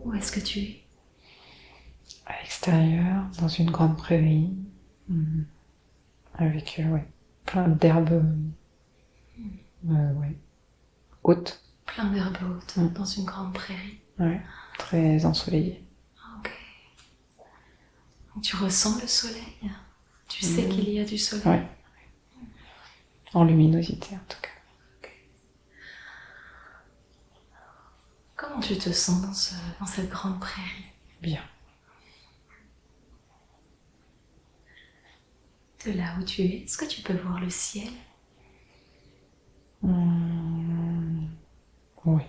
Où est-ce que tu es? À l'extérieur, dans une grande prairie, avec ouais, plein d'herbes ouais, hautes. Plein d'herbes hautes, Mm. dans une grande prairie. Ouais, très ensoleillées. Ok. Tu ressens le soleil? Tu sais qu'il y a du soleil? Ouais, en luminosité en tout cas. Comment tu te sens dans cette grande prairie? Bien. De là où tu es, est-ce que tu peux voir le ciel? Oui, Ouais.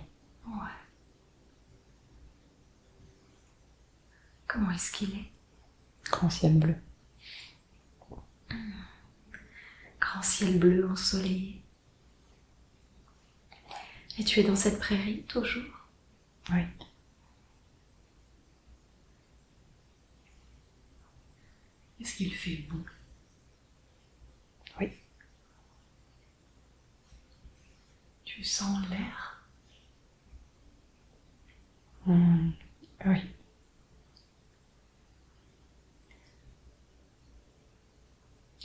Comment est-ce qu'il est? grand ciel bleu. Grand ciel bleu ensoleillé. Et tu es dans cette prairie toujours? Oui. Est-ce qu'il fait beau? Oui. Tu sens l'air? Oui.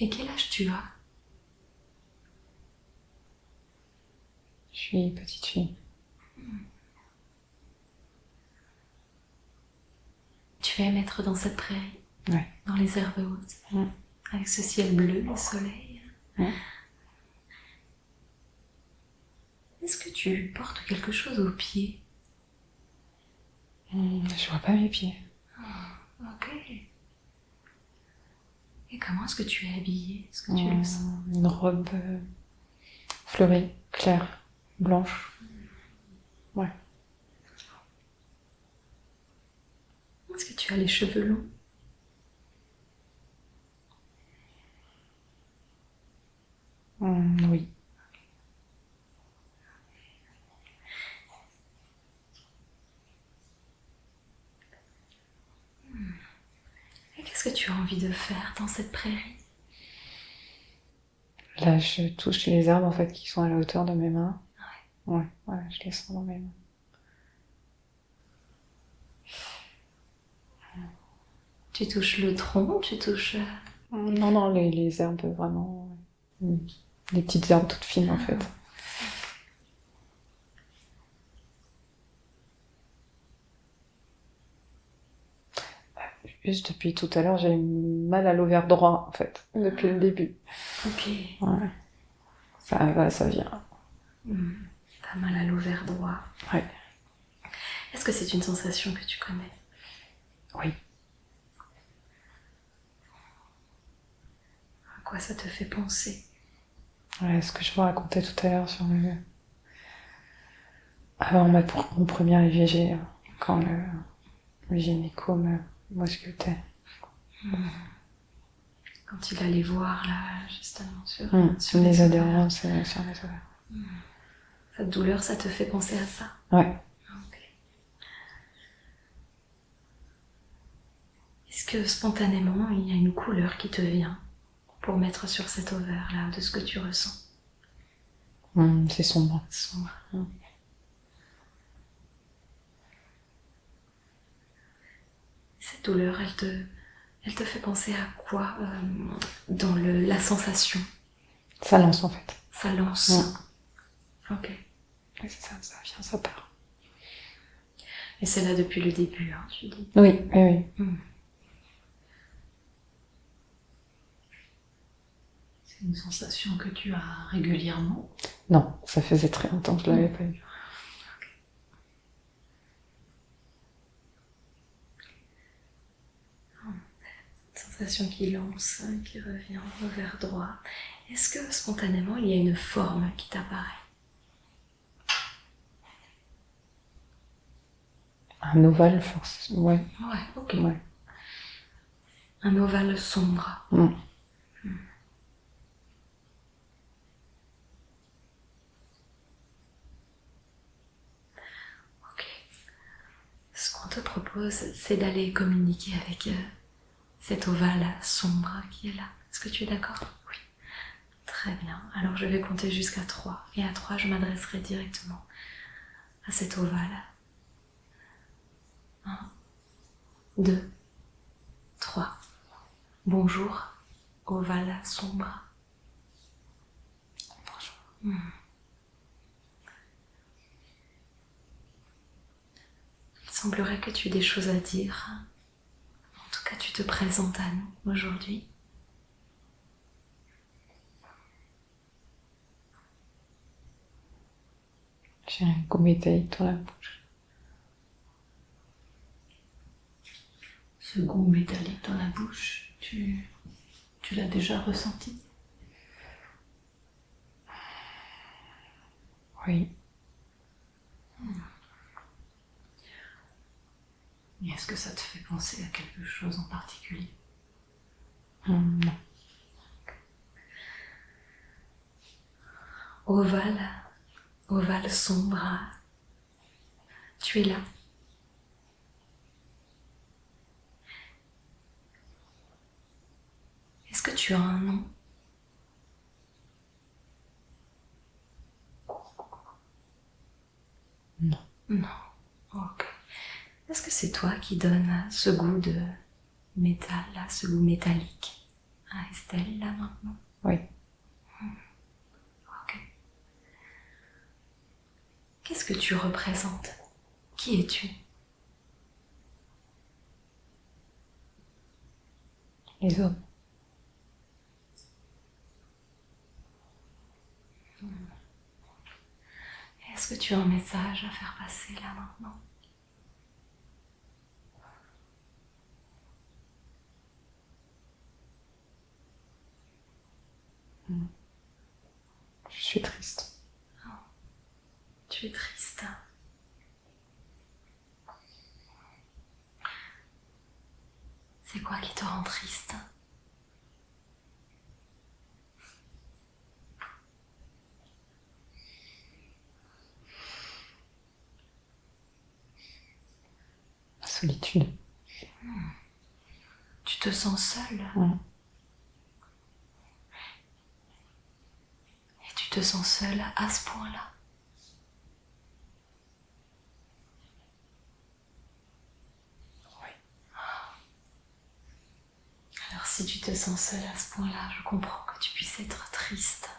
Et quel âge tu as? Je suis petite fille. Tu aimes être dans cette prairie? Ouais. Dans les herbes hautes? Avec ce ciel bleu, le soleil? Est-ce que tu portes quelque chose aux pieds? Je vois pas mes pieds. Ok. Et comment est-ce que tu es habillée? Est-ce que tu le sens? Une robe fleurie, claire, blanche. Ouais. Est-ce que tu as les cheveux longs? Oui. Et qu'est-ce que tu as envie de faire dans cette prairie? Là, je touche les arbres en fait qui sont à la hauteur de mes mains. Ouais, ouais, je les sens dans mes mains. Tu touches le tronc, tu touches... Non, non, les herbes vraiment. Les petites herbes toutes fines en fait. Juste depuis tout à l'heure, j'ai mal à l'ovaire droit en fait, depuis le début. Ok. Ouais. Ça va, ça vient. T'as mal à l'ovaire droit. Ouais. Est-ce que c'est une sensation que tu connais? Oui. À quoi ça te fait penser? Ouais, ce que je vous racontais tout à l'heure sur avant mon premier IVG, quand le gynéco m'auscultait. Quand il allait voir là, justement, sur Les les ovaires. adhérences sur les ovaires. Cette douleur, ça te fait penser à ça? Ouais. Ok. Est-ce que spontanément, il y a une couleur qui te vient pour mettre sur cet ovaire-là, de ce que tu ressens? C'est sombre. Sombre. Cette douleur, elle te fait penser à quoi dans la sensation? Ça lance en fait. Ça lance. Ok. Ouais, c'est ça, ça vient, ça part. Et c'est là depuis le début, hein, tu dis. Oui, oui, oui. C'est une sensation que tu as régulièrement? Non, ça faisait très longtemps que je l'avais pas eu. Sensation qui lance, hein, qui revient vers droit. Est-ce que spontanément il y a une forme qui t'apparaît? Un ovale, force. Ouais. Ouais, ok. Ouais. Un ovale sombre. Ok. Ce qu'on te propose, c'est d'aller communiquer avec cet ovale sombre qui est là. Est-ce que tu es d'accord? Oui. Très bien. Alors je vais compter jusqu'à 3. Et à 3, je m'adresserai directement à cet ovale. 1, 2, 3. Bonjour, ovale sombre. Bonjour. Il semblerait que tu aies des choses à dire. En tout cas, tu te présentes à nous aujourd'hui. J'ai un goût métallique dans la bouche. Ce goût métallique dans la bouche, tu l'as déjà ressenti? Oui. Et est-ce que ça te fait penser à quelque chose en particulier? Non. Ovale sombre. Tu es là. Est-ce que tu as un nom? Non. Non. Ok. Est-ce que c'est toi qui donnes ce goût de métal, là, ce goût métallique à Estelle, là, maintenant? Oui. Ok. Qu'est-ce que tu représentes? Qui es-tu? Les hommes. Est-ce que tu as un message à faire passer, là, maintenant? Je suis triste. Tu es triste. C'est quoi qui te rend triste? La solitude. Tu te sens seule? Et tu te sens seule à ce point-là? Oui. Alors si tu te sens seule à ce point-là, je comprends que tu puisses être triste.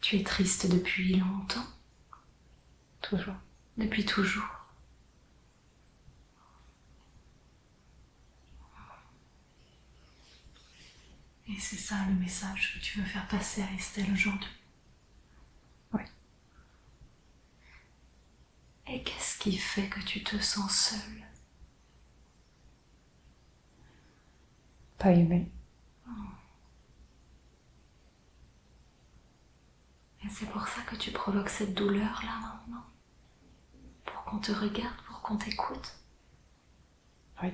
Tu es triste depuis longtemps? Toujours. Depuis toujours? Et c'est ça le message que tu veux faire passer à Estelle aujourd'hui? Oui. Et qu'est-ce qui fait que tu te sens seule? Pas aimé. Et c'est pour ça que tu provoques cette douleur là maintenant? Pour qu'on te regarde, pour qu'on t'écoute? Oui.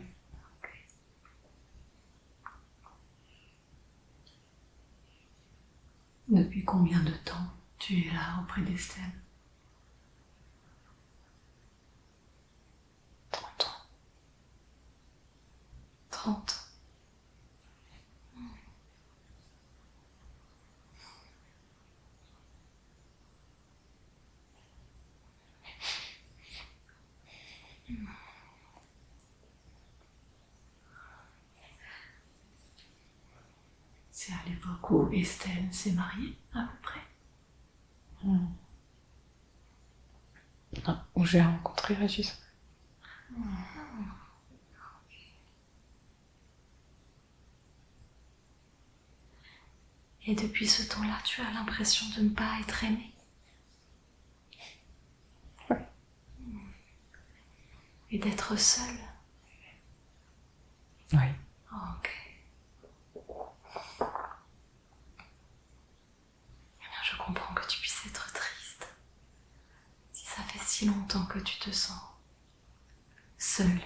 Depuis combien de temps tu es là auprès d'Estelle? 30 ans. 30. C'est à l'époque où Estelle s'est mariée, à peu près? Non, où j'ai rencontré Régis. Et depuis ce temps-là, tu as l'impression de ne pas être aimée? Oui. Et d'être seule? Oui. Ok. Eh bien, je comprends que tu puisses être triste. Si ça fait si longtemps que tu te sens seule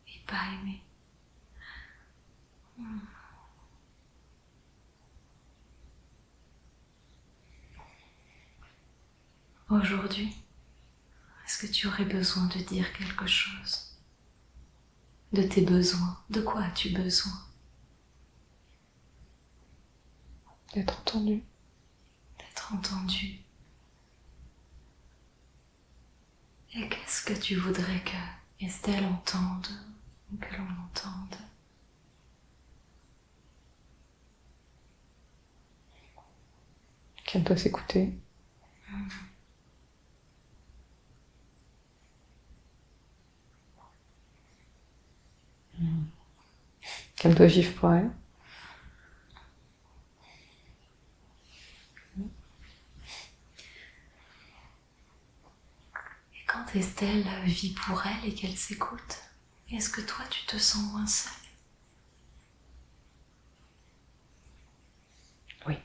et pas aimée. Aujourd'hui, est-ce que tu aurais besoin de dire quelque chose? De tes besoins? De quoi as-tu besoin? D'être entendu. D'être entendu. Et qu'est-ce que tu voudrais que Estelle entende ou que l'on entende? Qu'elle doit s'écouter. Qu'elle doit vivre pour elle. Et quand Estelle vit pour elle et qu'elle s'écoute, est-ce que toi tu te sens moins seule? Oui.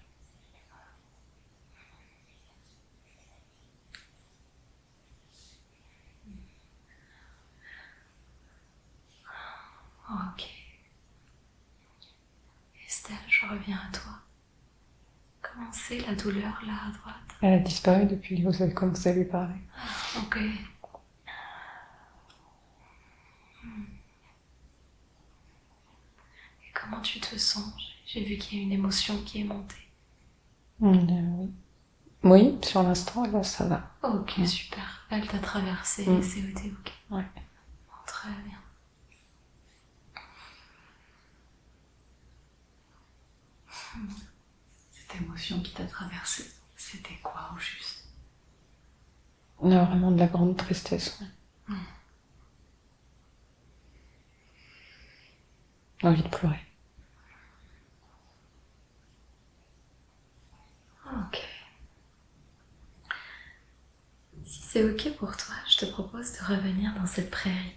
Ok. Estelle, je reviens à toi. Comment c'est la douleur là à droite? Elle a disparu depuis que vous avez commencé à lui parler. Ok. Et comment tu te sens? J'ai vu qu'il y a une émotion qui est montée. Oui. Oui, sur l'instant, là, ça va. Ok, super. Elle t'a traversé, c'est ok. Ouais. Très bien. Cette émotion qui t'a traversée, c'était quoi au juste? On a vraiment de la grande tristesse. Ouais. Envie de pleurer. Ok. Si c'est ok pour toi, je te propose de revenir dans cette prairie.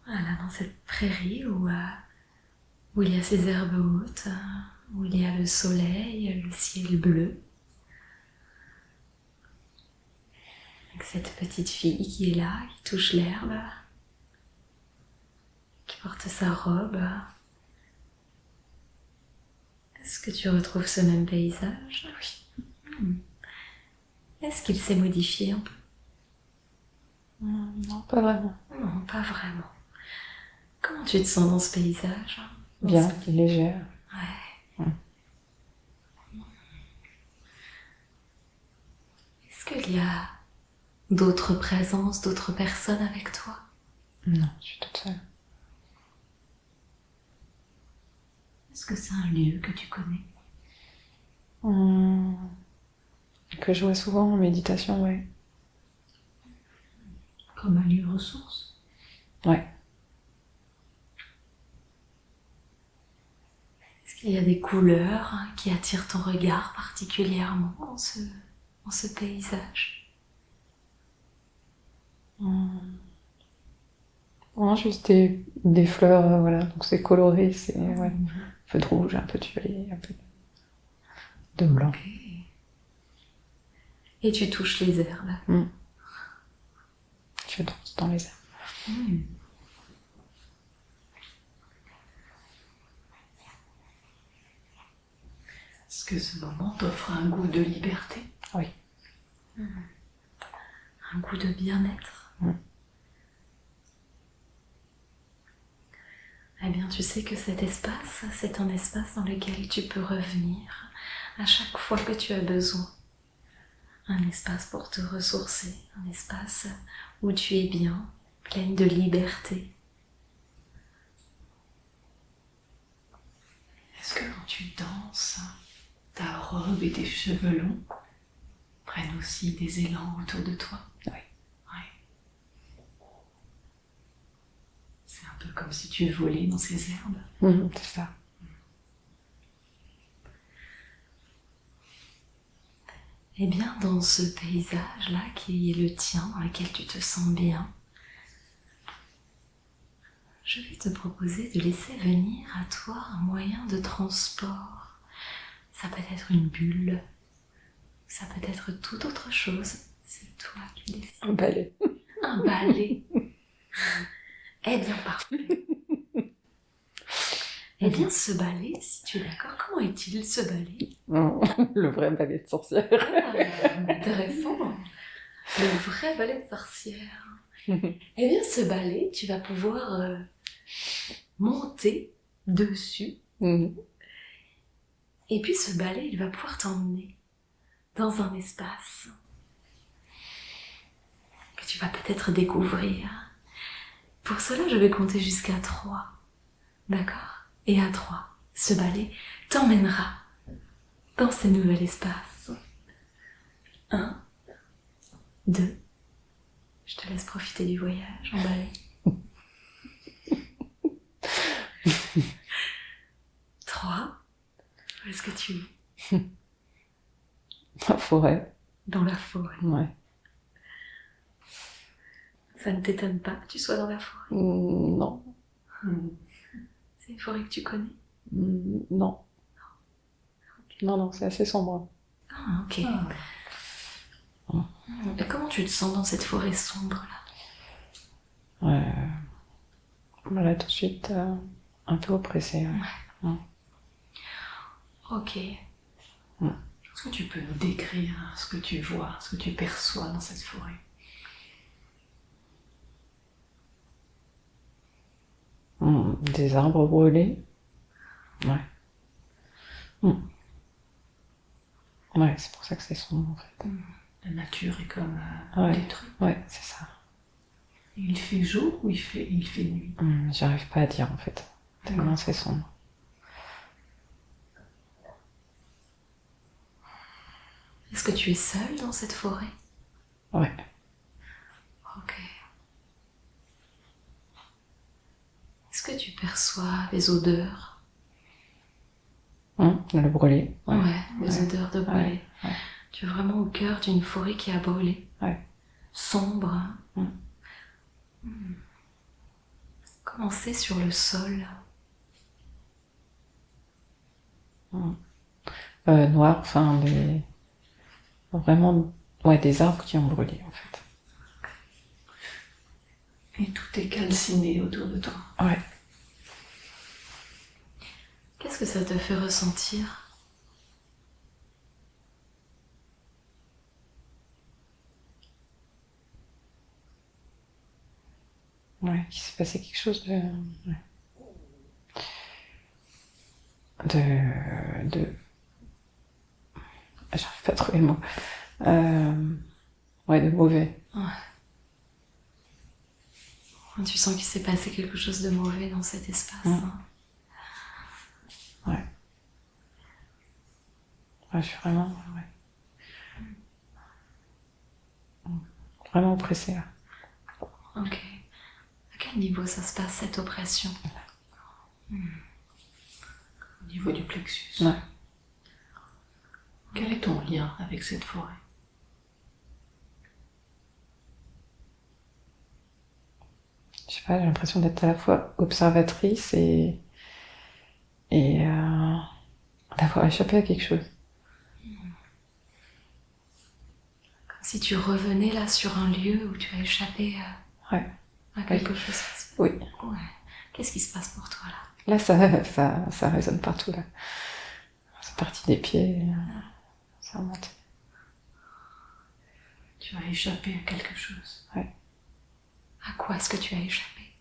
Voilà, dans cette prairie où il y a ces herbes hautes, où il y a le soleil, le ciel bleu. Avec cette petite fille qui est là, qui touche l'herbe, qui porte sa robe. Est-ce que tu retrouves ce même paysage? Oui. Est-ce qu'il s'est modifié un peu? Non, pas vraiment. Non, pas vraiment. Comment tu te sens dans ce paysage? Bien, légère. Ouais. Est-ce qu'il y a d'autres présences, d'autres personnes avec toi? Non, je suis toute seule. Est-ce que c'est un lieu que tu connais? Que je vois souvent en méditation, ouais. Comme un lieu ressource? Ouais. Est-ce qu'il y a des couleurs qui attirent ton regard particulièrement dans ce paysage? Non, juste des fleurs, voilà. Donc c'est coloré, c'est ouais, un peu de rouge, un peu de violet, un peu de blanc. Ok. Et tu touches les herbes. Je danse dans les herbes. Est-ce que ce moment t'offre un goût de liberté? Oui. Un goût de bien-être. Eh bien, tu sais que cet espace, c'est un espace dans lequel tu peux revenir à chaque fois que tu as besoin. Un espace pour te ressourcer, un espace où tu es bien, pleine de liberté. Est-ce que quand tu danses, ta robe et tes cheveux longs prennent aussi des élans autour de toi? Oui. Ouais. C'est un peu comme si tu volais dans ces herbes. C'est ça. Eh bien, dans ce paysage-là qui est le tien, dans lequel tu te sens bien, je vais te proposer de laisser venir à toi un moyen de transport. Ça peut être une bulle, ça peut être toute autre chose. C'est toi qui décides. Un balai. Un balai. Eh bien, parfait. Eh bien, ce balai, si tu es d'accord, comment est-il ce balai? Le vrai balai de sorcière. Intéressant. Le vrai balai de sorcière. Eh bien, ce balai, tu vas pouvoir monter dessus. Et puis, ce balai, il va pouvoir t'emmener dans un espace que tu vas peut-être découvrir. Pour cela, je vais compter jusqu'à 3. D'accord? Et à 3, ce balai t'emmènera dans ce nouvel espace. 1, 2. Je te laisse profiter du voyage en balai. 3. Où est-ce que tu es? La forêt. Dans la forêt. Ouais. Ça ne t'étonne pas que tu sois dans la forêt? Non. C'est une forêt que tu connais? Non. Non, non, c'est assez sombre. Ah, ok. Et comment tu te sens dans cette forêt sombre là? Voilà, tout de suite, un peu oppressée. Ouais. Ok. Est-ce que tu peux nous décrire ce que tu vois, ce que tu perçois dans cette forêt? Des arbres brûlés. Ouais. Ouais, c'est pour ça que c'est sombre en fait. La nature est comme Ouais. détruite. Ouais, c'est ça. Et il fait jour ou il fait nuit? J'arrive pas à dire en fait. Tellement c'est sombre. Est-ce que tu es seule dans cette forêt? Ouais. Ok. Est-ce que tu perçois des odeurs? Le brûlé. Ouais, des odeurs de brûlé. Ouais. Tu es vraiment au cœur d'une forêt qui a brûlé. Ouais. Sombre. Comment c'est sur le sol? Noir, enfin vraiment des arbres qui ont brûlé en fait. Et tout est calciné autour de toi. Ouais. Qu'est-ce que ça te fait ressentir? Ouais, qu'il s'est passé quelque chose de j'arrive pas à trouver le mot. De mauvais. Tu sens qu'il s'est passé quelque chose de mauvais dans cet espace. Ouais. Ouais, je suis vraiment vraiment oppressée là. Ok. À quel niveau ça se passe cette oppression? Au niveau du plexus. Ouais. Quel est ton lien avec cette forêt? Je sais pas, j'ai l'impression d'être à la fois observatrice et d'avoir échappé à quelque chose. Comme si tu revenais là sur un lieu où tu as échappé Ouais. à quelque chose. Oui. Ouais. Qu'est-ce qui se passe pour toi là? Là, ça résonne partout là. C'est parti des pieds, ça remonte. Tu as échappé à quelque chose. Ouais. À quoi est-ce que tu as échappé?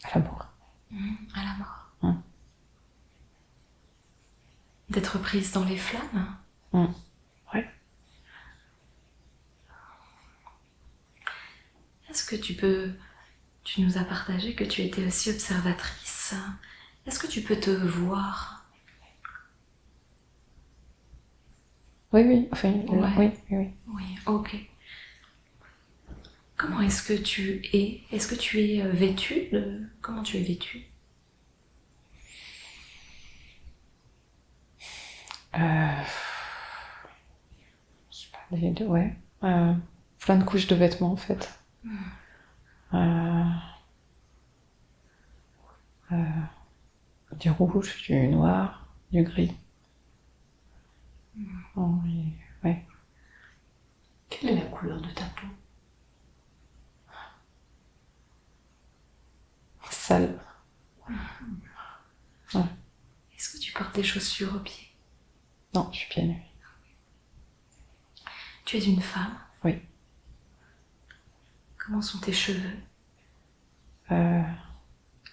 À l'amour. À la mort. D'être prise dans les flammes? Ouais. Est-ce que tu nous as partagé que tu étais aussi observatrice. Est-ce que tu peux te voir? Oui, enfin, Ouais. oui. Oui, ok. Comment est-ce que tu es? Est-ce que tu es vêtue Comment tu es vêtue? Je sais pas, plein de couches de vêtements en fait. Du rouge, du noir, du gris. Ouais. Quelle est la couleur de ta peau? Sale. Est-ce que tu portes des chaussures aux pieds? Non, je suis pieds nus. Tu es une femme? Oui. Comment sont tes cheveux?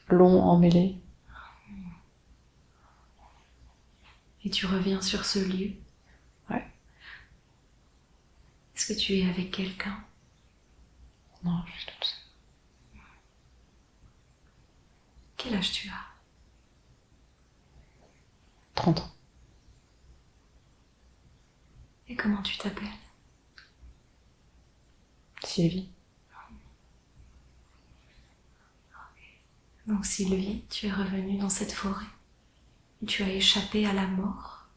Long, emmêlé. Et tu reviens sur ce lieu. Ouais. Est-ce que tu es avec quelqu'un? Non, je suis toute seule. Quel âge tu as? 30 ans. Et comment tu t'appelles? Sylvie. Donc Sylvie, tu es revenue dans cette forêt. Et tu as échappé à la mort.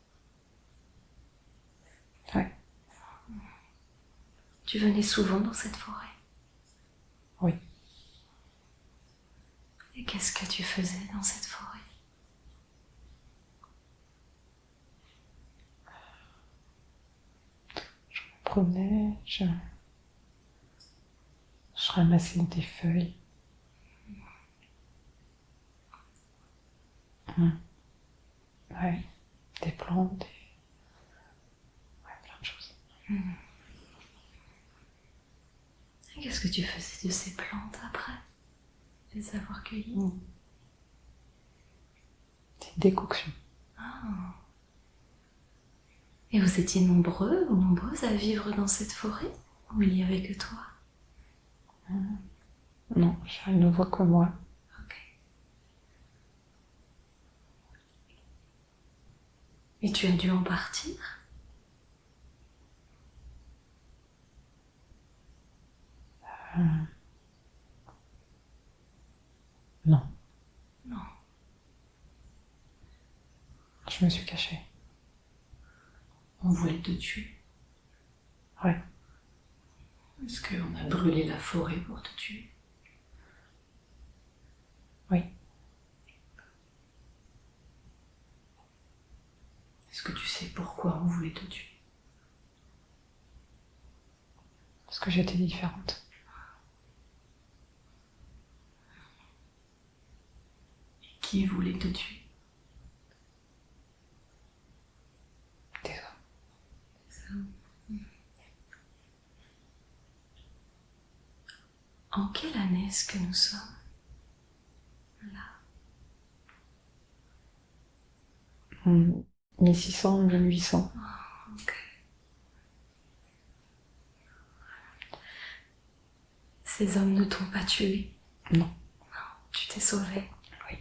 Ouais. Tu venais souvent dans cette forêt. Oui. Et qu'est-ce que tu faisais dans cette forêt? Je me promenais, je ramassais des feuilles. Ouais, des plantes, ouais, plein de choses. Et qu'est-ce que tu faisais de ces plantes après les avoir cueillies? C'est une décoction. Et vous étiez nombreux ou nombreuses à vivre dans cette forêt? Ou il n'y avait que toi? Non, elle ne voit que moi. Ok. Et tu as dû en partir? Non, Non. je me suis cachée. On voulait te tuer. Ouais. Est-ce qu'on a brûlé la forêt pour te tuer? Oui. Est-ce que tu sais pourquoi on voulait te tuer? Parce que j'étais différente. Et qui voulait te tuer? Des hommes. En quelle année est-ce que nous sommes là? 1600, 1800. Ok. Ces hommes ne t'ont pas tué? Non. Tu t'es sauvée? Oui.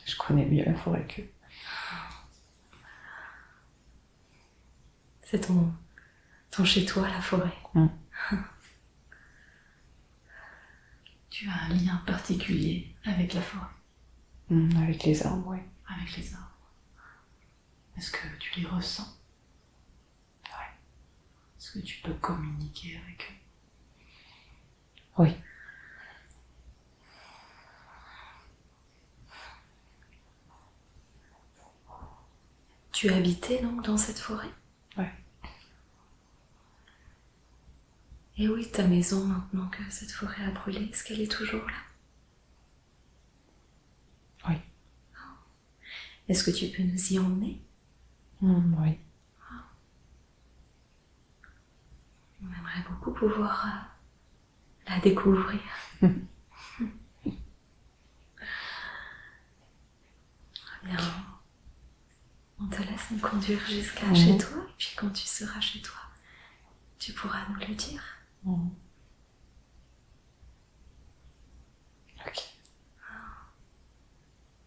Je connais mieux la forêt qu'eux. C'est ton chez-toi, la forêt. Tu as un lien particulier avec la forêt, Avec les arbres, oui. avec les arbres. Est-ce que tu les ressens? Ouais. Est-ce que tu peux communiquer avec eux? Oui. Tu habitais donc dans cette forêt? Ouais. Et où est ta maison maintenant que cette forêt a brûlé? Est-ce qu'elle est toujours là? Oui. Est-ce que tu peux nous y emmener? Oui. On aimerait beaucoup pouvoir la découvrir. Bien, on te laisse nous conduire jusqu'à chez toi, et puis quand tu seras chez toi, tu pourras nous le dire. Ok.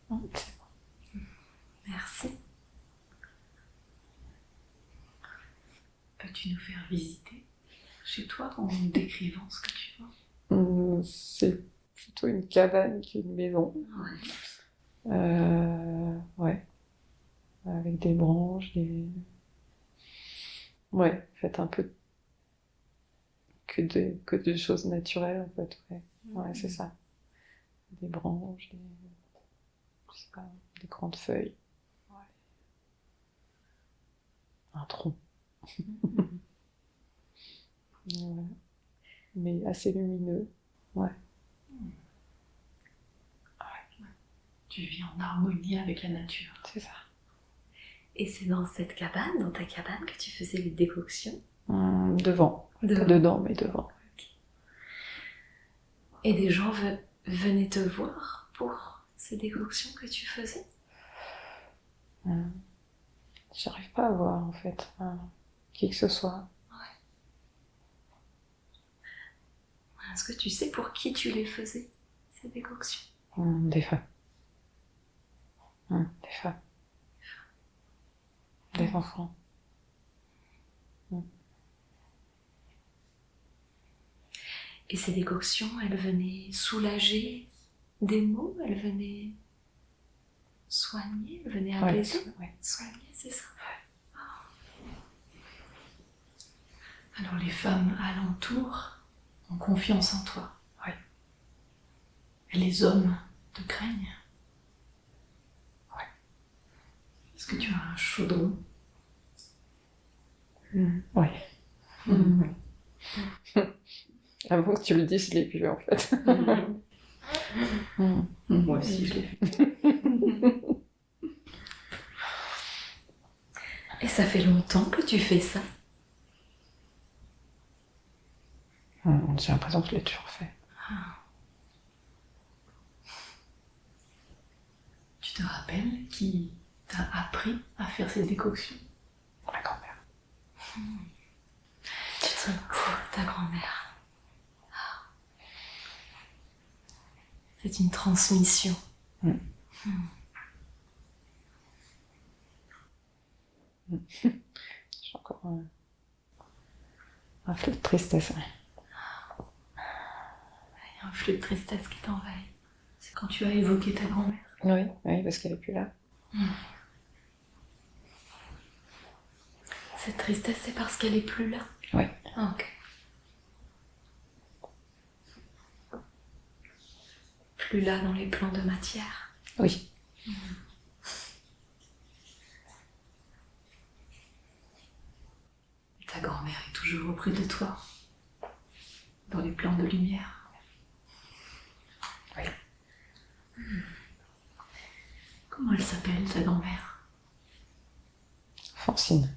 C'est bon. Merci. Peux-tu nous faire visiter chez toi en nous décrivant ce que tu vois? C'est plutôt une cabane qu'une maison. Ouais. Avec des branches, des... Ouais, faites un peu que de choses naturelles, en fait. Ouais, c'est ça. Des branches, je sais pas, des grandes feuilles. Ouais. Un tronc. Ouais. Mais assez lumineux. Ouais. Tu vis en harmonie avec la nature. C'est ça. Et c'est dans cette cabane, dans ta cabane, que tu faisais les décoctions? Devant. Pas dedans, mais devant. Et des gens venaient te voir pour ces décoctions que tu faisais? J'arrive pas à voir en fait qui que ce soit. Est-ce que tu sais pour qui tu les faisais, ces décoctions? Des femmes. Des femmes. Des enfants. Et ces décoctions, elles venaient soulager des maux, elles venaient soigner, elles venaient apaiser. Soigner, c'est ça. Alors les femmes alentour ont confiance en toi. Oui. Et les hommes te craignent. Oui. Est-ce que tu as un chaudron? Oui. Avant que tu le dises, je l'ai vu en fait. Moi aussi, je l'ai vu. Et ça fait longtemps que tu fais ça? J'ai l'impression que je l'ai toujours fait. Tu te rappelles qui t'a appris à faire ces décoctions? Ma grand-mère. Tu te souviens de ta grand-mère? C'est une transmission. J'ai encore un flot de tristesse. Il y a un flux de tristesse qui t'envahit. C'est quand tu as évoqué ta grand-mère. Oui, parce qu'elle est plus là. Cette tristesse, c'est parce qu'elle est plus là? Oui. Ok. Plus là dans les plans de matière. Oui. Et ta grand-mère est toujours auprès de toi, dans les plans de lumière. Oui. Comment elle s'appelle, ta grand-mère? Francine.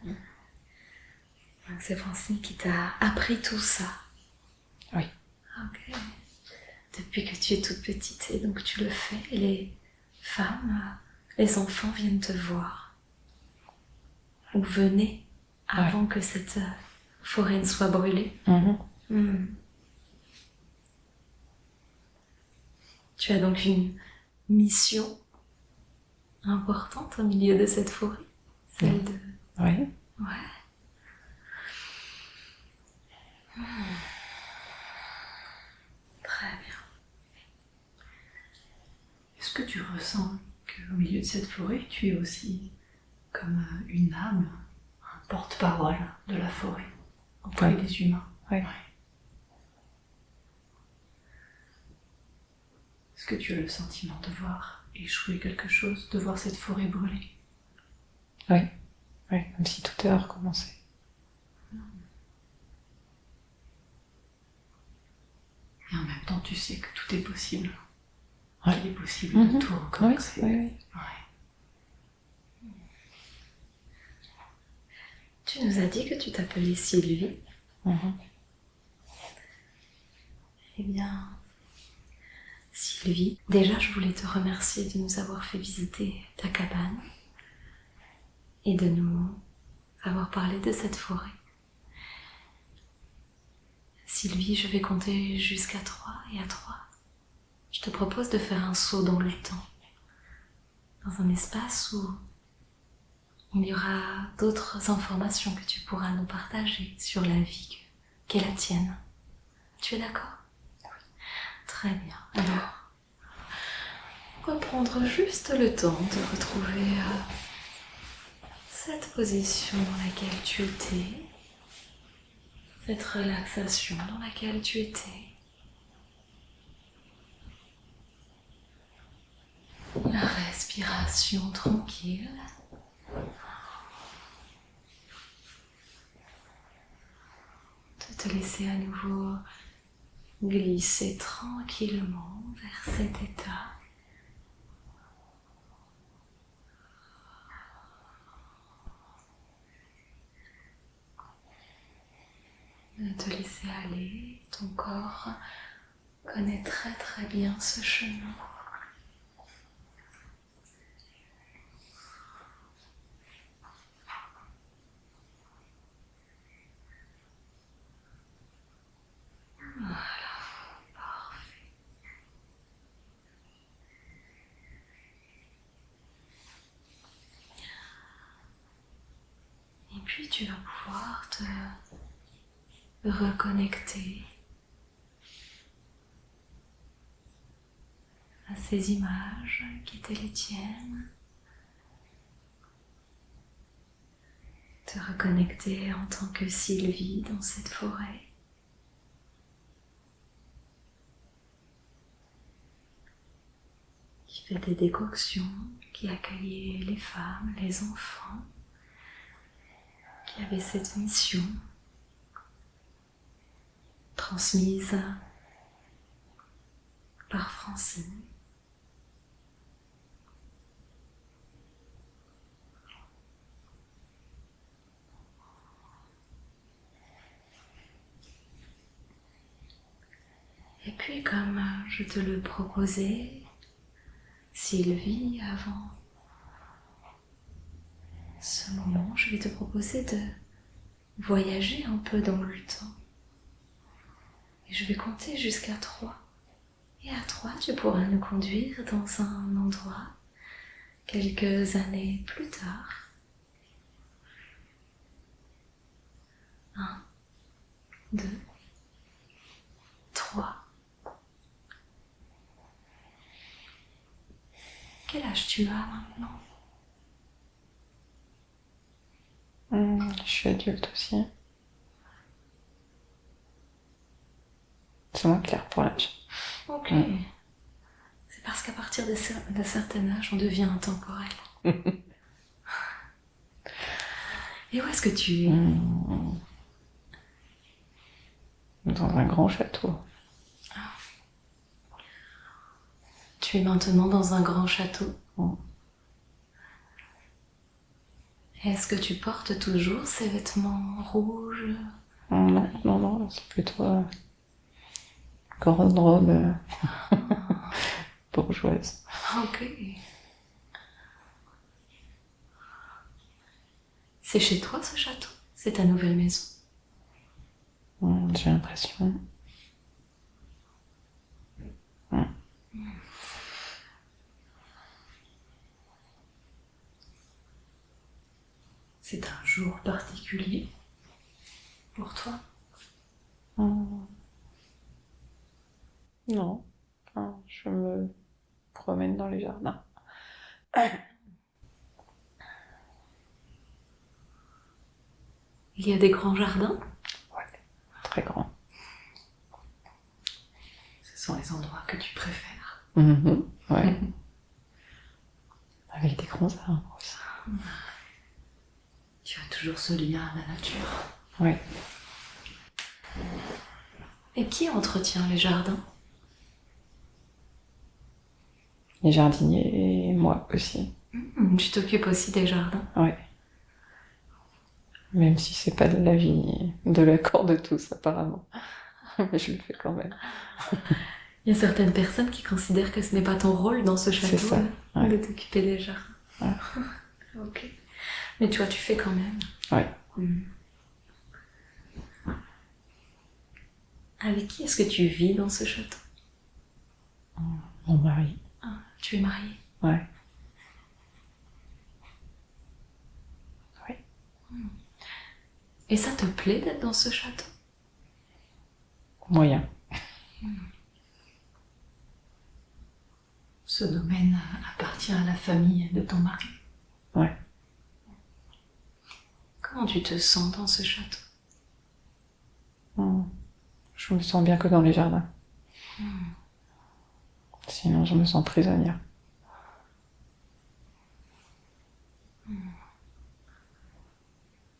Donc c'est Francine qui t'a appris tout ça? Oui. Ok. Depuis que tu es toute petite, et donc tu le fais, et les femmes, les enfants viennent te voir. Ou venaient avant que cette forêt ne soit brûlée. Tu as donc une mission importante au milieu de cette forêt, celle de... Oui. Ouais. Très bien. Est-ce que tu ressens qu'au milieu de cette forêt, tu es aussi comme une âme, un porte-parole de la forêt auprès des humains? Oui. Est-ce que tu as le sentiment de voir échouer quelque chose, de voir cette forêt brûler? Oui. Oui, comme si tout est à recommencer. Et en même temps, tu sais que tout est possible. Ouais. Qu'il est possible de tout recommencer. Oui. Ouais. Tu nous as dit que tu t'appelais Sylvie. Eh bien, Sylvie, déjà je voulais te remercier de nous avoir fait visiter ta cabane et de nous avoir parlé de cette forêt. Sylvie, je vais compter jusqu'à 3 et à 3, je te propose de faire un saut dans le temps, dans un espace où il y aura d'autres informations que tu pourras nous partager sur la vie qu'est la tienne. Tu es d'accord? Oui. Très bien. Alors, on va prendre juste le temps de retrouver cette position dans laquelle tu étais, cette relaxation dans laquelle tu étais. La respiration tranquille. De te laisser à nouveau glisser tranquillement vers cet état. De te laisser aller, ton corps connaît très très bien ce chemin. puis tu vas pouvoir te reconnecter à ces images qui étaient les tiennes. Te reconnecter en tant que Sylvie dans cette forêt. Qui fait des décoctions, qui accueillait les femmes, les enfants, qui avait cette mission transmise par Francine. Et puis comme je te le proposais, Sylvie, avant ce moment, je vais te proposer de voyager un peu dans le temps. Et je vais compter jusqu'à 3. Et à 3, tu pourras nous conduire dans un endroit quelques années plus tard. 1, 2, 3. Quel âge tu as maintenant? Je suis adulte aussi. C'est moins clair pour l'âge. Ok. C'est parce qu'à partir d'un certain âge, on devient intemporel. Et où est-ce que tu es? Dans un grand château. Tu es maintenant dans un grand château. Est-ce que tu portes toujours ces vêtements rouges? Non, c'est plutôt grande robe bourgeoise. Ok. C'est chez toi ce château? C'est ta nouvelle maison? J'ai l'impression. C'est un jour particulier pour toi? Non. Je me promène dans les jardins. Il y a des grands jardins? Ouais, très grand. Ce sont les endroits que tu préfères? Ouais. Avec des grands arbres aussi. Tu as toujours ce lien à la nature? Ouais. Et qui entretient les jardins? Les jardiniers et moi aussi. Tu t'occupes aussi des jardins? Ouais. Même si c'est pas de l'avis de l'accord de tous apparemment. Mais je le fais quand même. Il y a certaines personnes qui considèrent que ce n'est pas ton rôle dans ce château C'est ça, ouais. de t'occuper des jardins. Ouais. Ok. Mais toi, tu fais quand même. Ouais. Avec qui est-ce que tu vis dans ce château? Mon mari. Tu es mariée? Ouais. Ouais. Et ça te plaît d'être dans ce château? Moyen. Ce domaine appartient à la famille de ton mari? Ouais. Comment tu te sens dans ce château? Je me sens bien que dans les jardins. Sinon, je me sens prisonnière.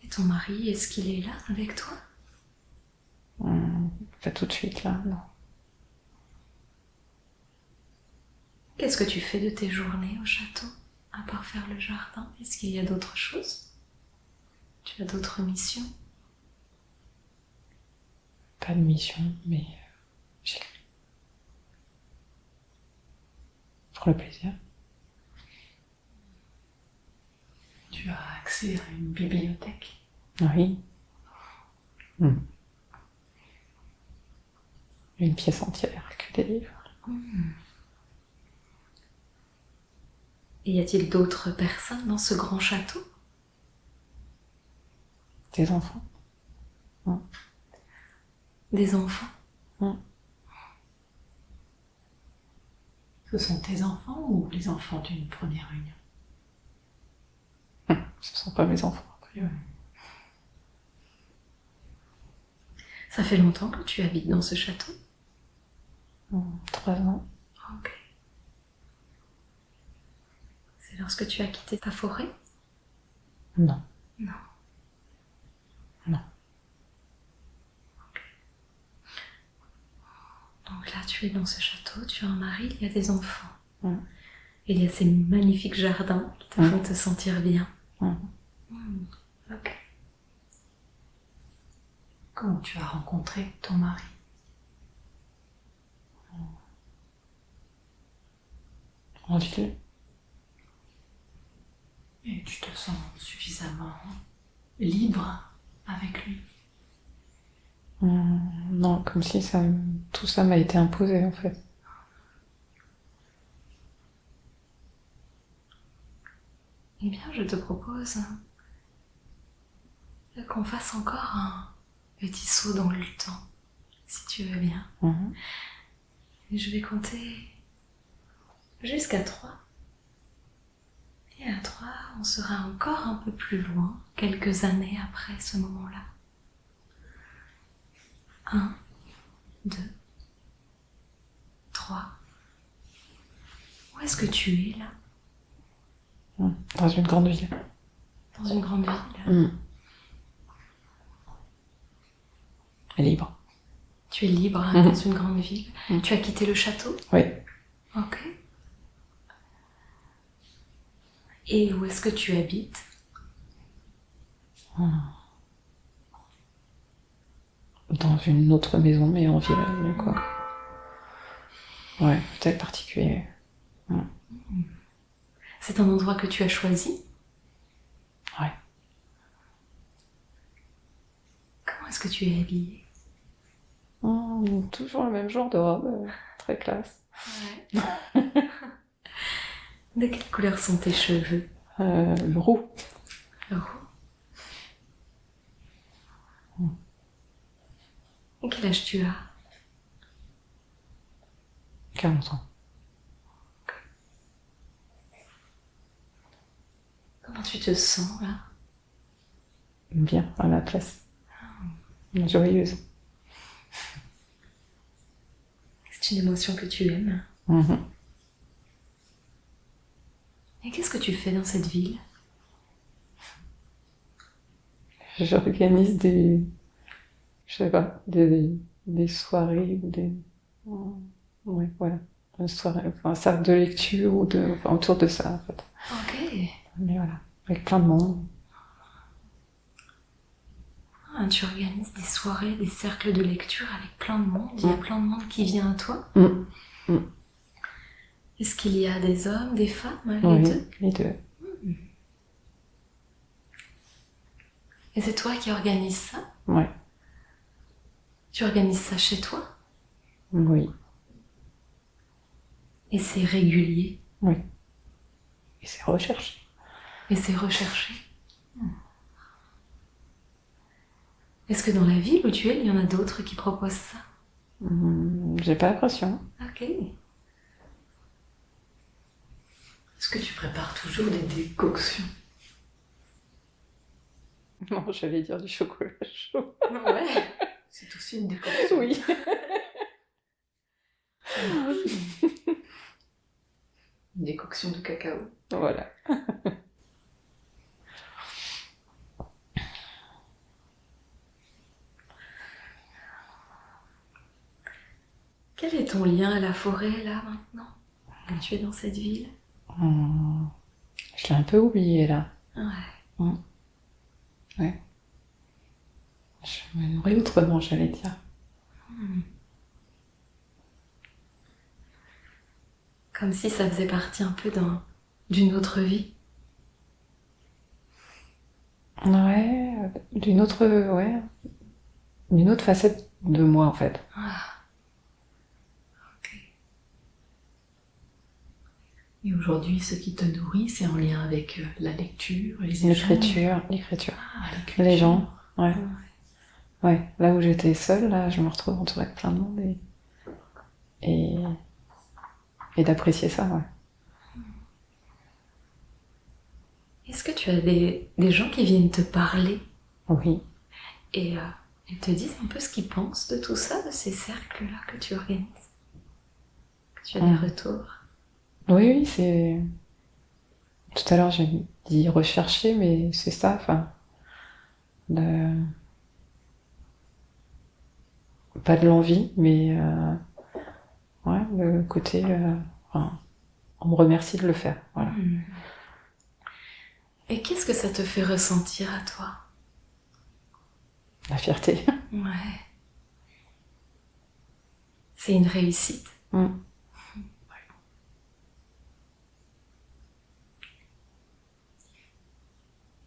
Et ton mari, est-ce qu'il est là avec toi? Pas tout de suite, là, non. Qu'est-ce que tu fais de tes journées au château, à part faire le jardin? Est-ce qu'il y a d'autres choses? Tu as d'autres missions? Pas de mission, mais j'écris. Pour le plaisir. Tu as accès à une bibliothèque? Oui. Une pièce entière, que des livres. Et y a-t-il d'autres personnes dans ce grand château? Des enfants. Des enfants? Ce sont tes enfants ou les enfants d'une première union? Ce ne sont pas mes enfants, a priori. Ça fait longtemps que tu habites dans ce château? 3 ans. Ok. C'est lorsque tu as quitté ta forêt? Non. Non. Non. Ok. Donc là, tu es dans ce château, tu as un mari, il y a des enfants. Et il y a ces magnifiques jardins qui te font te sentir bien. Ok. Comment tu as rencontré ton mari? En ville. Et tu te sens suffisamment libre avec lui? Non, comme si tout ça m'a été imposé, en fait. Eh bien, je te propose qu'on fasse encore un petit saut dans le temps, si tu veux bien. Et je vais compter jusqu'à 3. Et à 3, on sera encore un peu plus loin, quelques années après ce moment-là. 1, 2, 3. Où est-ce que tu es là? Dans une grande ville. Dans une grande ville? Libre. Tu es libre dans une grande ville. Tu as quitté le château? Oui. Ok. Et où est-ce que tu habites? Dans une autre maison, mais en ville, quoi. Ouais, peut-être particulier. C'est un endroit que tu as choisi? Ouais. Comment est-ce que tu es habillée? Toujours le même genre de robe, très classe. Ouais. De quelle couleur sont tes cheveux? Le roux. Le roux. Et quel âge tu as? 40 ans. Comment tu te sens là? Bien, à ma place. Joyeuse. C'est une émotion que tu aimes. Et qu'est-ce que tu fais dans cette ville? J'organise je sais pas, des soirées ou des... Ouais, voilà. Une soirée, enfin, un cercle de lecture ou enfin, autour de ça, en fait. Ok. Mais voilà, avec plein de monde. Ah, tu organises des soirées, des cercles de lecture avec plein de monde. Il y a plein de monde qui vient à toi. Est-ce qu'il y a des hommes, des femmes, les deux? Les deux. Et c'est toi qui organises ça? Ouais. Tu organises ça chez toi? Oui. Et c'est régulier? Oui. Et c'est recherché. Et c'est recherché? Est-ce que dans la ville où tu es, il y en a d'autres qui proposent ça? J'ai pas l'impression. Ok. Est-ce que tu prépares toujours des décoctions? Non, j'allais dire du chocolat chaud. Ouais. C'est aussi une décoction. Oui. Une décoction de cacao. Voilà. Quel est ton lien à la forêt là maintenant que tu es dans cette ville? Je l'ai un peu oublié là. Ouais. Ouais. Je me nourris autrement, j'allais dire. Comme si ça faisait partie un peu d'une autre vie. Ouais, d'une autre facette de moi en fait. Ok. Et aujourd'hui, ce qui te nourrit, c'est en lien avec la lecture, les échanges. L'écriture, Ah, l'écriture. les gens. Ouais. Ouais. Là où j'étais seule, là, je me retrouve entourée de plein de monde et, et d'apprécier ça, ouais. Est-ce que tu as des gens qui viennent te parler Oui. et ils te disent un peu ce qu'ils pensent de tout ça, de ces cercles-là que tu organises? Que tu as des retours? Oui, oui, c'est... Tout à l'heure, j'ai dit rechercher, mais c'est ça, enfin... de- Pas de l'envie, mais... Ouais, le côté... enfin, on me remercie de le faire, voilà. Et qu'est-ce que ça te fait ressentir à toi? La fierté. Ouais. C'est une réussite.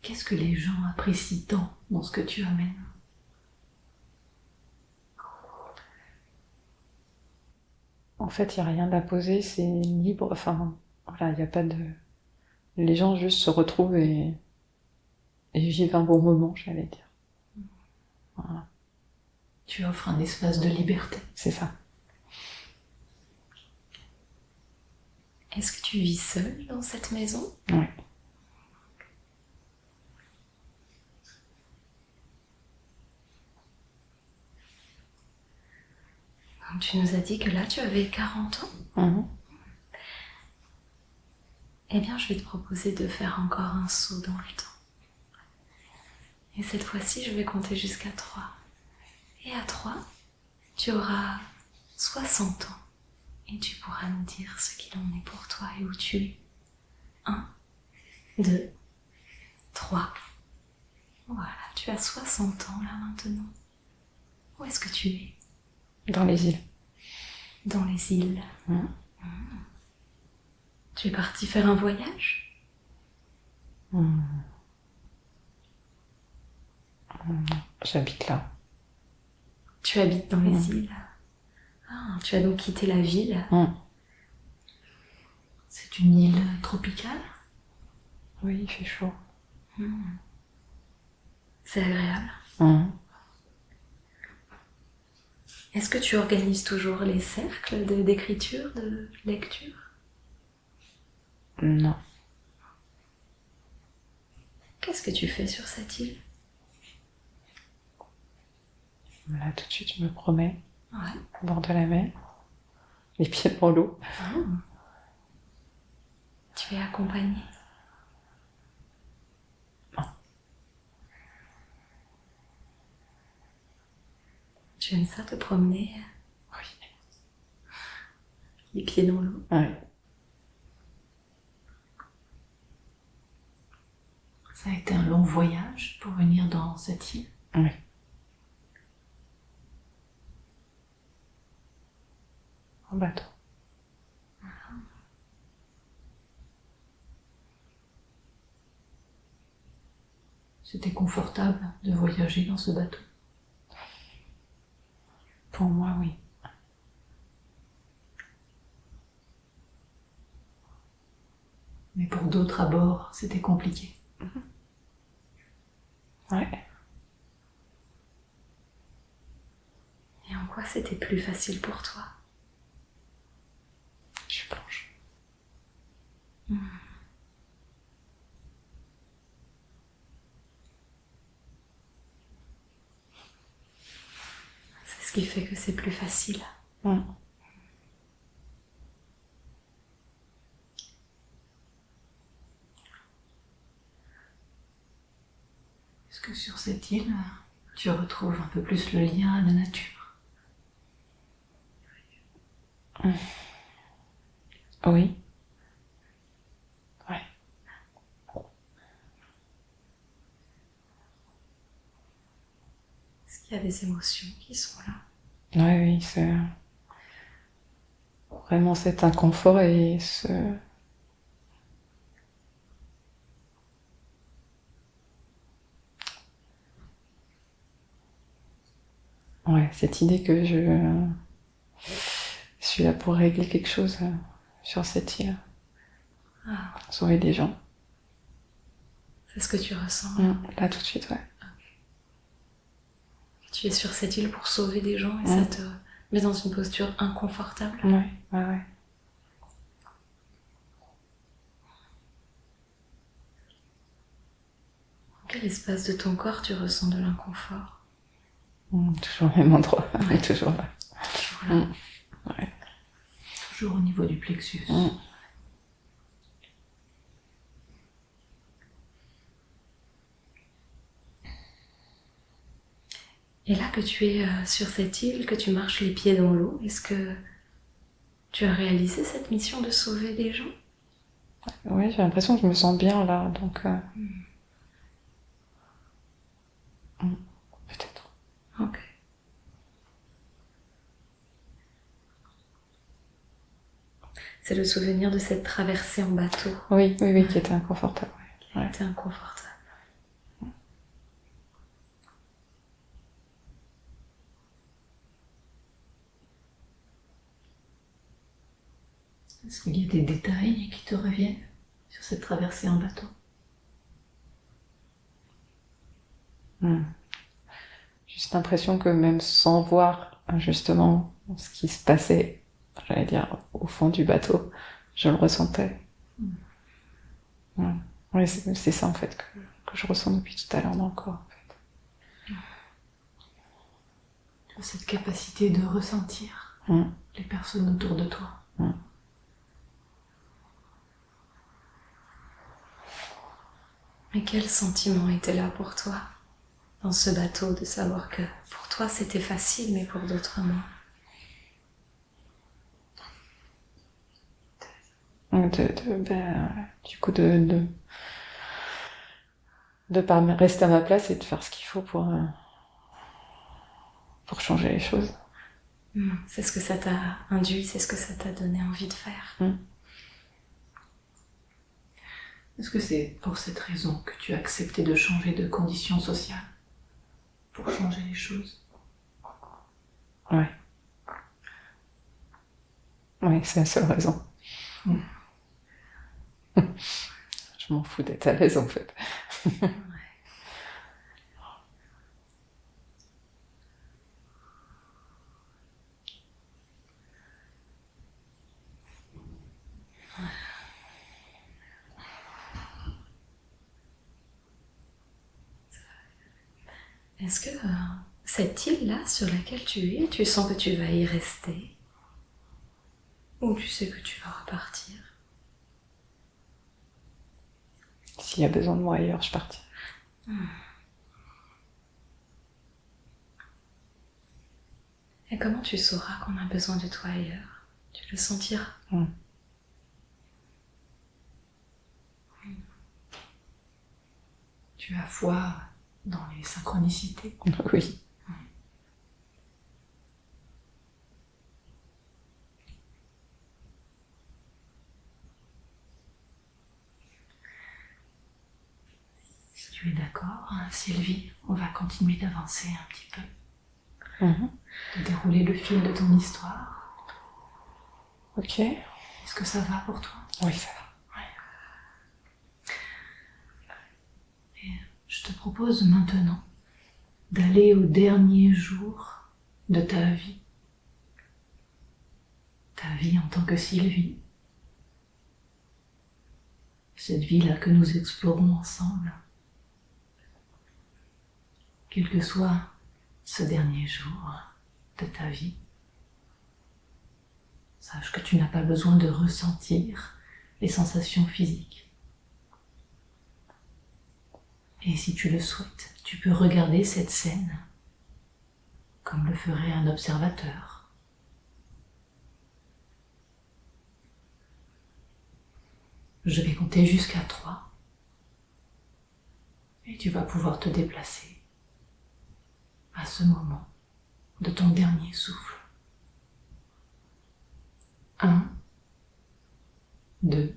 Qu'est-ce que les gens apprécient tant dans ce que tu amènes? En fait, il n'y a rien d'apposé, c'est libre, enfin... Voilà, il n'y a pas de... Les gens juste se retrouvent et vivent un bon moment, j'allais dire. Voilà, Tu offres un espace de liberté. c'est ça. Est-ce que tu vis seule dans cette maison? Ouais. Donc, tu nous as dit que là, tu avais 40 ans. Mhm. Eh bien, je vais te proposer de faire encore un saut dans le temps. Et cette fois-ci, je vais compter jusqu'à 3. Et à 3, tu auras 60 ans. Et tu pourras nous dire ce qu'il en est pour toi et où tu es. 1, 2, 3. Voilà, tu as 60 ans là maintenant. Où est-ce que tu es? Dans les îles. Dans les îles. Tu es parti faire un voyage? J'habite là. Tu habites dans les îles? Ah, tu as donc quitté la ville? C'est une île tropicale? Oui, il fait chaud. C'est agréable. Est-ce que tu organises toujours les cercles d'écriture, de lecture? Non. Qu'est-ce que tu fais sur cette île? Là, tout de suite, je me promène Ouais. au bord de la mer, les pieds dans l'eau. Tu es accompagnée? Non. Tu aimes ça te promener? Oui. Les pieds dans l'eau? Ouais. Ça a été un long voyage pour venir dans cette île. Oui. En bateau. C'était confortable de voyager dans ce bateau. Pour moi, oui. Mais pour d'autres à bord, c'était compliqué. Ouais. Et en quoi c'était plus facile pour toi? Je plonge. C'est ce qui fait que c'est plus facile. Est-ce que sur cette île, tu retrouves un peu plus le lien à la nature? Oui. Ouais. Est-ce qu'il y a des émotions qui sont là? Ouais, oui, c'est vraiment cet inconfort et ce... Ouais, cette idée que je suis là pour régler quelque chose sur cette île. Sauver des gens. C'est ce que tu ressens? Là, tout de suite, ouais. Tu es sur cette île pour sauver des gens et ça te met dans une posture inconfortable. Ouais. Dans quel espace de ton corps tu ressens de l'inconfort? Toujours au même endroit, toujours là. Toujours là. Ouais. Toujours au niveau du plexus. Et là que tu es sur cette île, que tu marches les pieds dans l'eau, est-ce que tu as réalisé cette mission de sauver des gens? Oui, j'ai l'impression que je me sens bien là, donc peut-être. Ok. C'est le souvenir de cette traversée en bateau. Oui, qui était inconfortable. Ouais. C'était inconfortable. Est-ce qu'il y a des détails qui te reviennent sur cette traversée en bateau? Juste l'impression que même sans voir justement ce qui se passait, j'allais dire au fond du bateau, je le ressentais. Oui, c'est ça en fait que je ressens depuis tout à l'heure dans le corps. En fait. Tu as cette capacité de ressentir les personnes autour de toi. Mais quel sentiment était là pour toi dans ce bateau, de savoir que pour toi c'était facile, mais pour d'autres non? Du coup, de pas rester à ma place et de faire ce qu'il faut pour changer les choses. C'est ce que ça t'a induit, c'est ce que ça t'a donné envie de faire. Est-ce que c'est pour cette raison que tu as accepté de changer de conditions sociales? Pour changer les choses? Ouais. Oui, c'est la seule raison. Je m'en fous d'être à l'aise en fait. Est-ce que cette île-là sur laquelle tu es, tu sens que tu vas y rester? Ou tu sais que tu vas repartir? S'il y a besoin de moi ailleurs, je partirai. Et comment tu sauras qu'on a besoin de toi ailleurs? Tu le sentiras. Tu as foi dans les synchronicités? Oui. Si tu es d'accord, Sylvie, on va continuer d'avancer un petit peu. De dérouler le fil de ton histoire. Ok. Est-ce que ça va pour toi? Oui, ça va. Et je te propose maintenant d'aller au dernier jour de ta vie. Ta vie en tant que Sylvie. Cette vie-là que nous explorons ensemble. Quel que soit ce dernier jour de ta vie, sache que tu n'as pas besoin de ressentir les sensations physiques. Et si tu le souhaites, tu peux regarder cette scène comme le ferait un observateur. Je vais compter jusqu'à 3 et tu vas pouvoir te déplacer à ce moment de ton dernier souffle. 1, 2,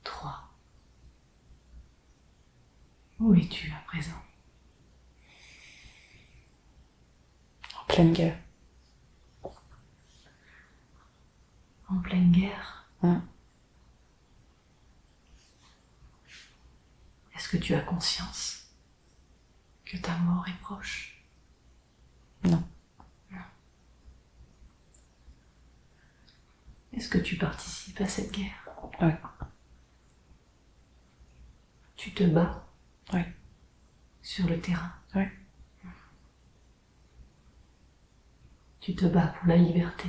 3. Où es-tu à présent? En pleine guerre. En pleine guerre? Est-ce que tu as conscience que ta mort est proche? Non. Est-ce que tu participes à cette guerre? Ouais. Tu te bats? Ouais. Sur le terrain? Ouais. Tu te bats pour la liberté?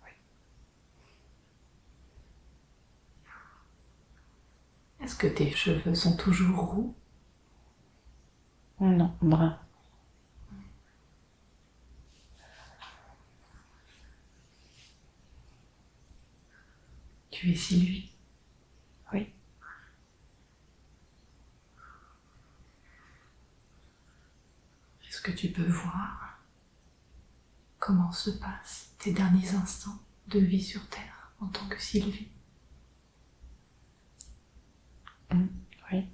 Oui. Est-ce que tes cheveux sont toujours roux? Non, brun. Tu es Sylvie? Oui. Est-ce que tu peux voir comment se passent tes derniers instants de vie sur Terre en tant que Sylvie? Oui.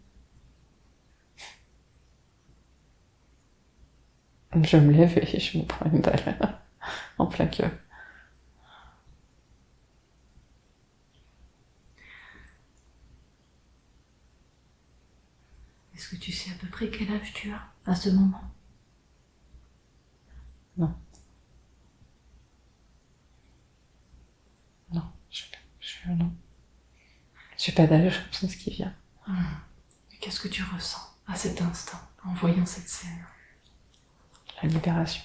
Je me lève et je me prends une balle en plein cœur. Est-ce que tu sais à peu près quel âge tu as à ce moment? Non. Non, non. J'ai pas d'âge, c'est ce qui vient. Et qu'est-ce que tu ressens à cet instant en voyant cette scène? La libération.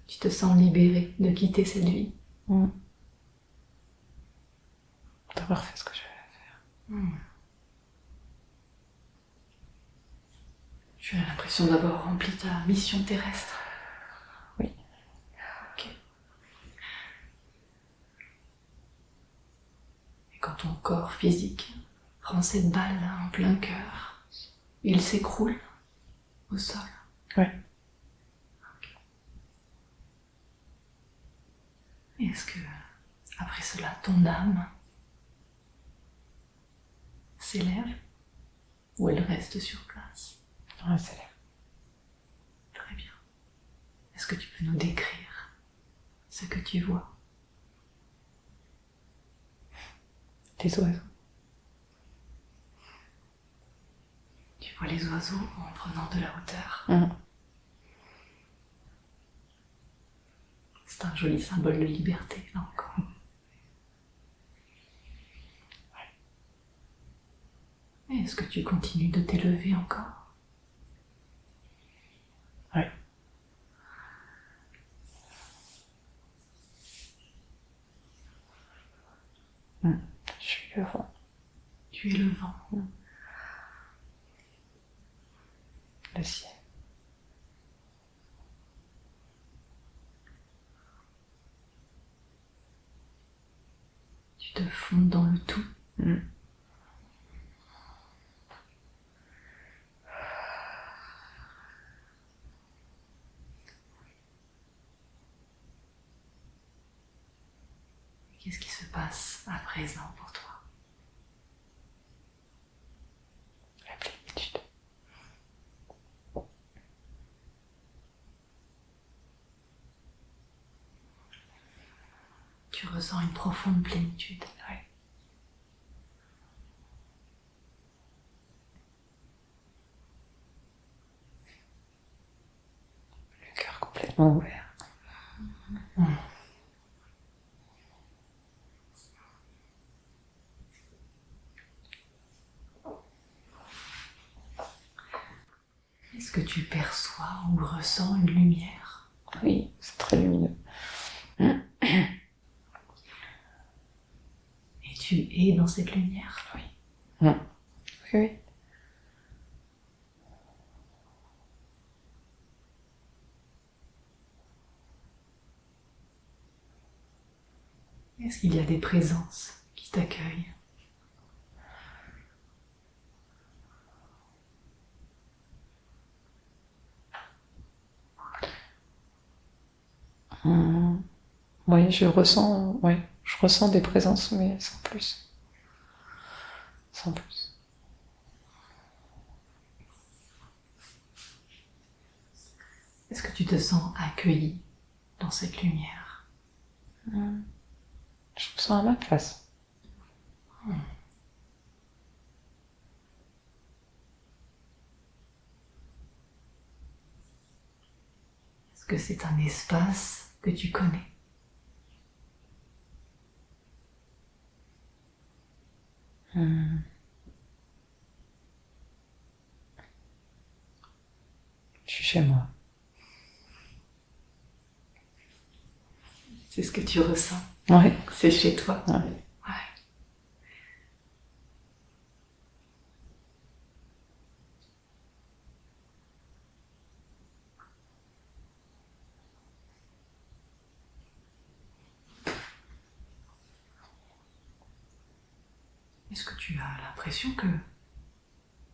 Tu te sens libérée de quitter cette vie? D'avoir fait ce que j'avais à faire. Tu as l'impression d'avoir rempli ta mission terrestre? Oui. Ok. Et quand ton corps physique prend cette balle en plein cœur, il s'écroule au sol? Ouais. Et est-ce que, après cela, ton âme s'élève ou elle reste sur place? Ouais, c'est l'air. Très bien. Est-ce que tu peux nous décrire ce que tu vois? Des oiseaux. Tu vois les oiseaux en prenant de la hauteur. C'est un joli symbole de liberté, là encore. Et est-ce que tu continues de t'élever encore? Ouais. Je suis le vent. Tu es le vent. Le ciel. Tu te fonds dans le tout. Qu'est-ce qui se passe à présent pour toi? La plénitude. Tu ressens une profonde plénitude. Ouais. Le cœur complètement ouvert. Est-ce que tu perçois ou ressens une lumière? Oui, c'est très lumineux. Et tu es dans cette lumière? Oui. Oui, oui. Est-ce qu'il y a des présences qui t'accueillent? Oui, je ressens des présences, mais sans plus. Sans plus. Est-ce que tu te sens accueilli dans cette lumière? Je me sens à ma place. que c'est un espace que tu connais. Je suis chez moi. C'est ce que tu ressens. Ouais. C'est chez toi. Ouais. Ouais. Est-ce que tu as l'impression que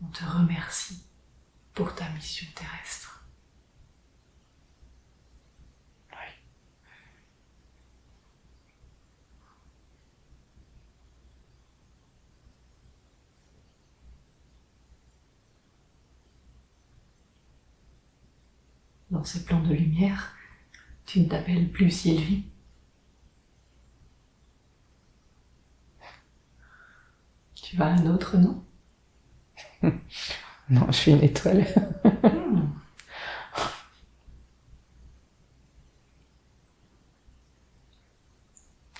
on te remercie pour ta mission terrestre? Oui. Dans ces plans de lumière, tu ne t'appelles plus Sylvie. Tu as un autre nom? Non, je suis une étoile.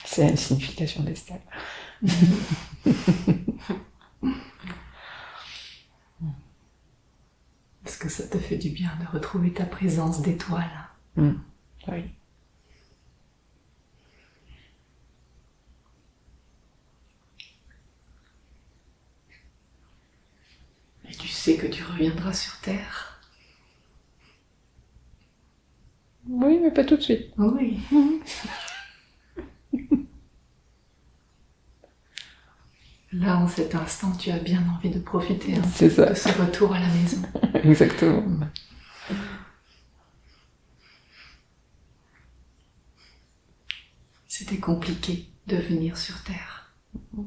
C'est une signification des stèles. Est-ce que ça te fait du bien de retrouver ta présence d'étoile? Oui. Et tu sais que tu reviendras sur Terre? Oui, mais pas tout de suite. Oui. Là, en cet instant, tu as bien envie de profiter C'est ça. de ce retour à la maison. Exactement. C'était compliqué de venir sur Terre. Ouais.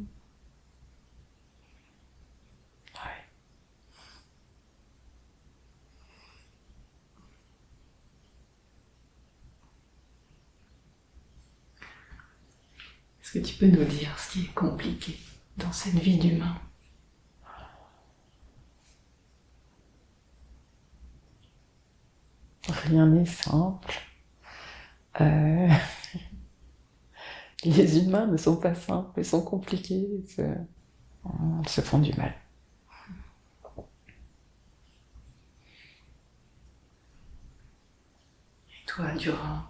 Est-ce que tu peux nous dire ce qui est compliqué dans cette vie d'humain? Rien n'est simple. Les humains ne sont pas simples, ils sont compliqués, ils se font du mal. Et toi, durant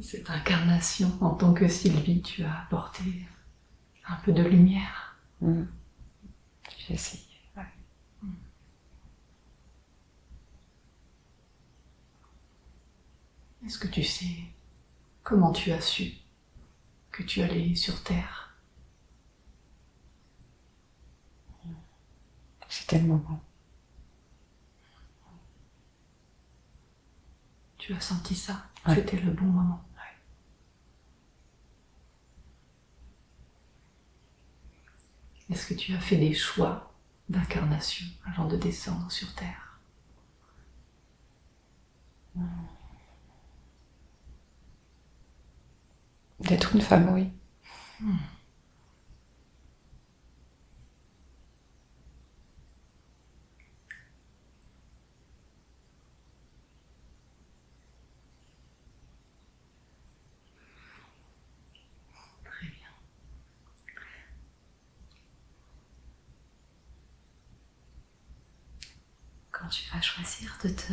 cette incarnation, en tant que Sylvie, tu as apporté un peu de lumière. J'ai essayé. Ouais. Est-ce que tu sais comment tu as su que tu allais sur Terre? C'était le moment. Tu as senti ça? Ouais. C'était le bon moment. Est-ce que tu as fait des choix d'incarnation avant de descendre sur Terre? D'être une femme, oui. Très bien. Quand tu vas choisir de te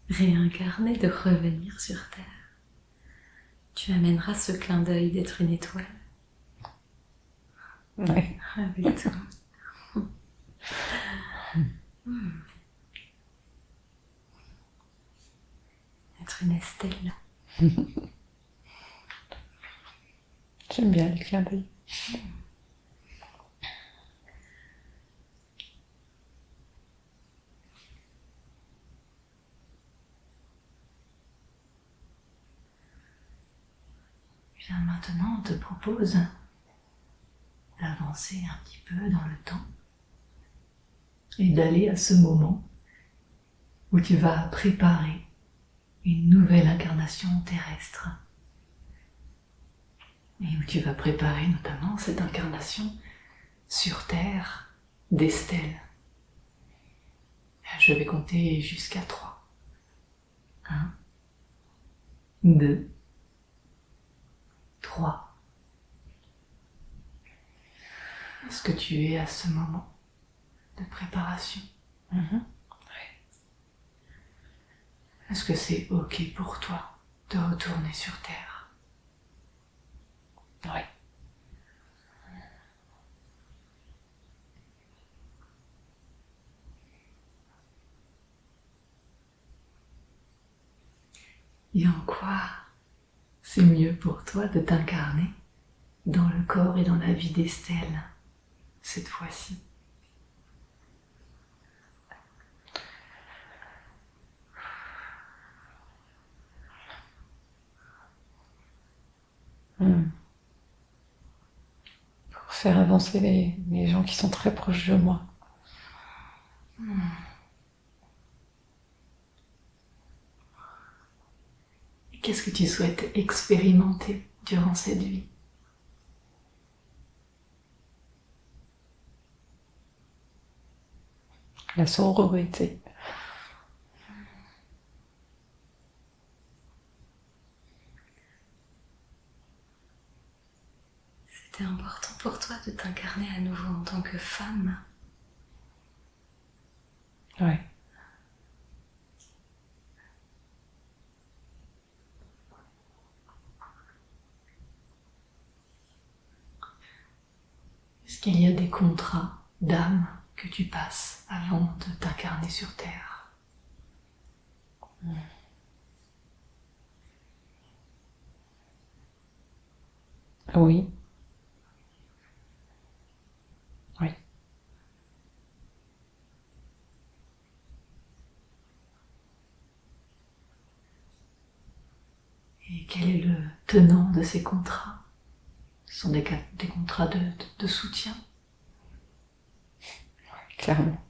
réincarner, de revenir sur Terre, tu amèneras ce clin d'œil d'être une étoile Ouais. avec toi. Être une Estelle. J'aime bien les clins d'œil. Bien, maintenant, on te propose d'avancer un petit peu dans le temps et d'aller à ce moment où tu vas préparer une nouvelle incarnation terrestre et où tu vas préparer notamment cette incarnation sur Terre d'Estelle. Je vais compter jusqu'à 3. 1, 2, 3. Est-ce que tu es à ce moment de préparation? Est-ce que c'est ok pour toi de retourner sur Terre? Oui. Et en quoi c'est mieux pour toi de t'incarner dans le corps et dans la vie d'Estelle cette fois-ci? Pour faire avancer les gens qui sont très proches de moi. Et qu'est-ce que tu souhaites expérimenter durant cette vie? La sororité. C'était important pour toi de t'incarner à nouveau en tant que femme. Oui. Est-ce qu'il y a des contrats d'âme que tu passes avant de t'incarner sur Terre? Oui. Oui. Et quel est le tenant de ces contrats? Ce sont des contrats de soutien? Clairement.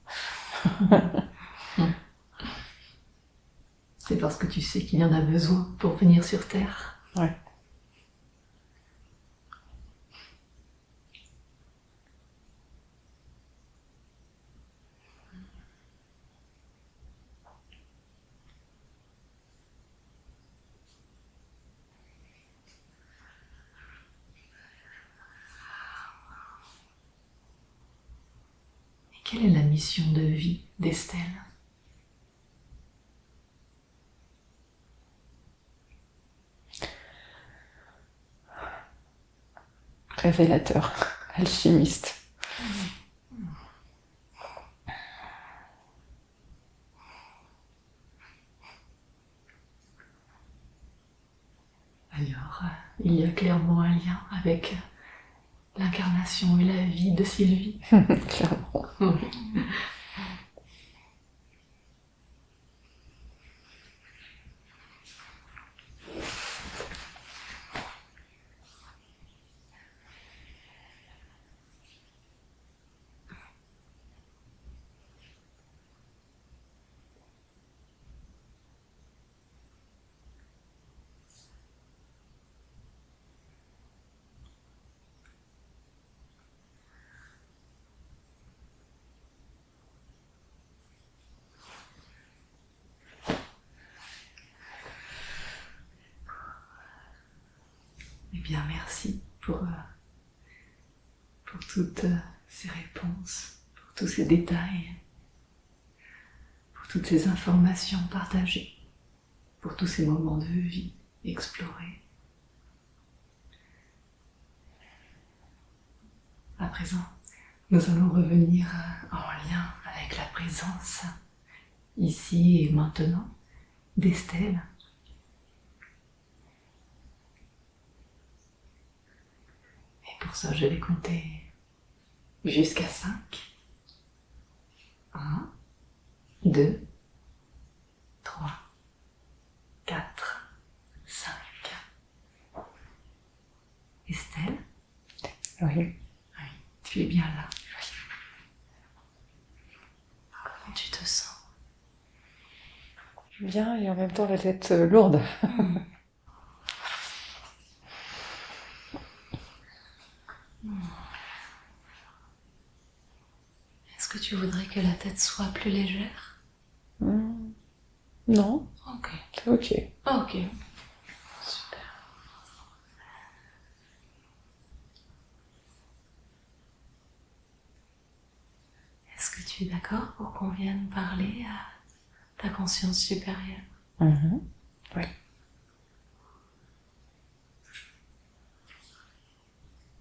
C'est parce que tu sais qu'il y en a besoin pour venir sur Terre. Oui. Et quelle est la mission de vie d'Estelle? Révélateur. Alchimiste. Alors, il y a clairement un lien avec l'incarnation et la vie de Sylvie. Clairement. Eh bien, merci pour toutes ces réponses, pour tous ces détails, pour toutes ces informations partagées, pour tous ces moments de vie explorés. À présent, nous allons revenir en lien avec la présence, ici et maintenant, d'Estelle. Et pour ça, je vais compter jusqu'à 5. 1, 2, 3, 4, 5. Estelle, Oui. tu es bien là. Comment tu te sens? Bien et en même temps la tête lourde. Est-ce que tu voudrais que la tête soit plus légère? Non, Ok. c'est ok. Ok. Es-tu d'accord pour qu'on vienne parler à ta conscience supérieure? Oui.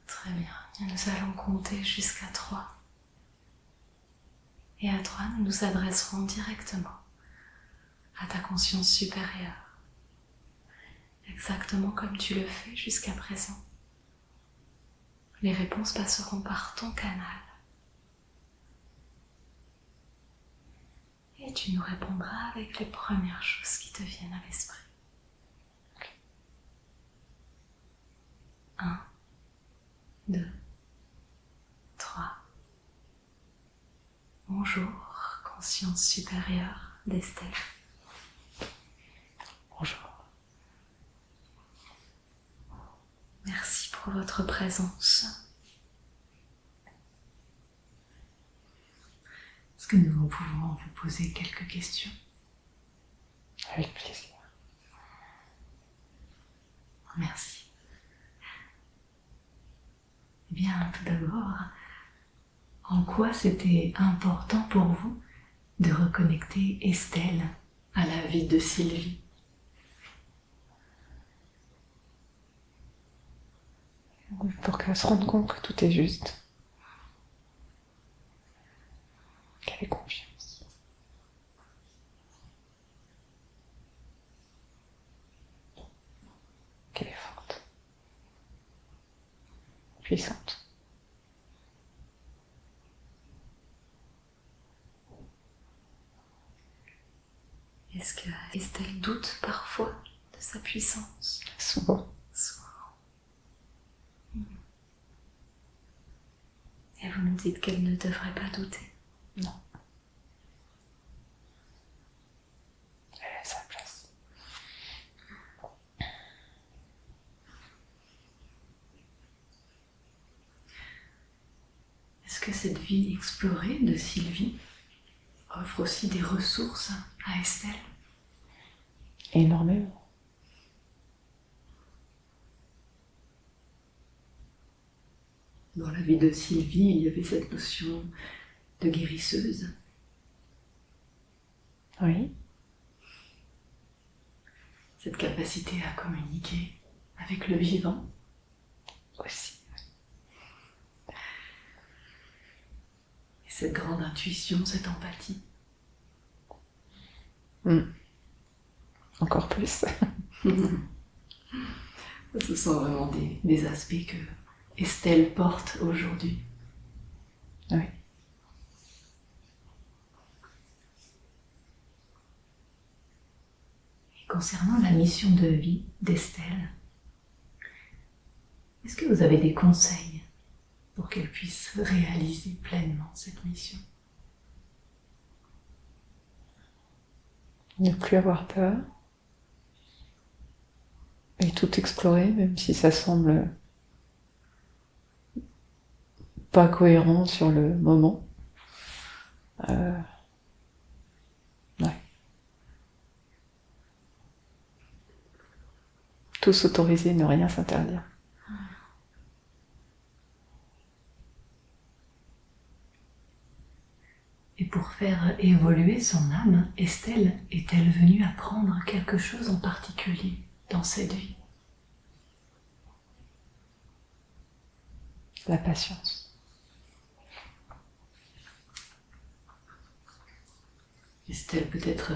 Très bien. Nous allons compter jusqu'à 3. Et à 3, nous nous adresserons directement à ta conscience supérieure. Exactement comme tu le fais jusqu'à présent. Les réponses passeront par ton canal. Et tu nous répondras avec les premières choses qui te viennent à l'esprit. 1, 2, 3. Bonjour, conscience supérieure d'Estelle. Bonjour. Merci pour votre présence. Est-ce que nous pouvons vous poser quelques questions? Avec plaisir. Merci. Eh bien, tout d'abord, en quoi c'était important pour vous de reconnecter Estelle à la vie de Sylvie? Pour qu'elle se rende compte que tout est juste. Qu'elle ait confiance. Qu'elle est forte. Puissante. Est-ce que Estelle doute parfois de sa puissance? Souvent. Souvent. Et vous nous dites qu'elle ne devrait pas douter. Non. Elle a sa place. Est-ce que cette vie explorée de Sylvie offre aussi des ressources à Estelle? Énormément. Dans la vie de Sylvie, il y avait cette notion de guérisseuse. Oui. Cette capacité à communiquer avec le vivant. Aussi. Et cette grande intuition, cette empathie. Encore plus. Ce sont vraiment des aspects que Estelle porte aujourd'hui. Oui. Et concernant la mission de vie d'Estelle, est-ce que vous avez des conseils pour qu'elle puisse réaliser pleinement cette mission? Ne plus avoir peur. Et tout explorer, même si ça semble pas cohérent sur le moment. Ouais. Tout s'autoriser, ne rien s'interdire. Et pour faire évoluer son âme, Estelle est-elle venue apprendre quelque chose en particulier dans cette vie? La patience. Estelle peut être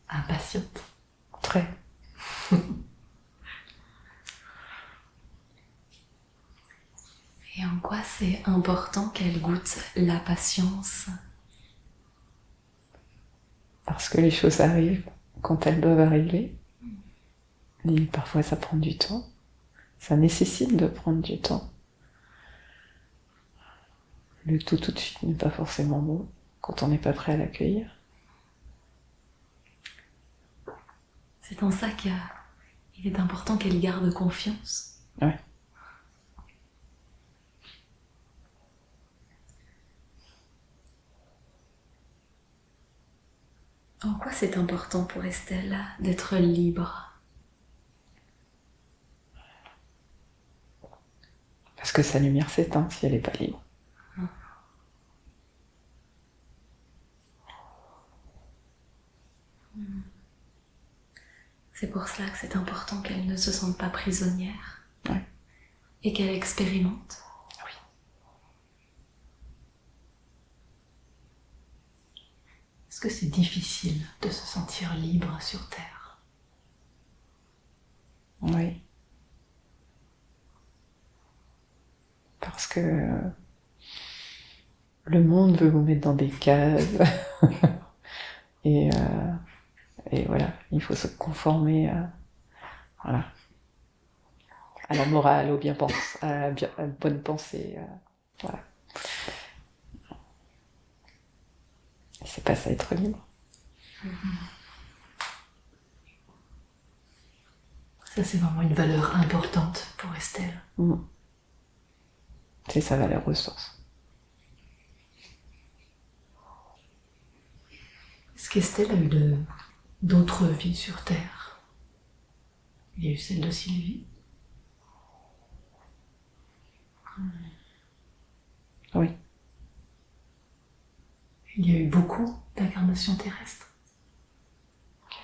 impatiente. Très. Et en quoi c'est important qu'elle goûte la patience? Parce que les choses arrivent quand elles doivent arriver. Et parfois ça prend du temps. Ça nécessite de prendre du temps. Le tout de suite n'est pas forcément bon quand on n'est pas prêt à l'accueillir. C'est en ça qu'il est important qu'elle garde confiance. Ouais. En quoi c'est important pour Estelle d'être libre? Parce que sa lumière s'éteint si elle n'est pas libre. pour cela que c'est important qu'elle ne se sente pas prisonnière. Ouais. Et qu'elle expérimente. Oui. Est-ce que c'est difficile de se sentir libre sur Terre? Oui. Parce que le monde veut vous mettre dans des cases. et voilà, il faut se conformer voilà, à la morale, au bien pense, à la bonne pensée. Voilà. Et c'est pas ça être libre. Ça, c'est vraiment une valeur importante pour Estelle. C'est sa valeur ressource. Est-ce qu'Estelle a eu d'autres vies sur Terre? Il y a eu celle de Sylvie. Oui. Il y a eu beaucoup d'incarnations terrestres.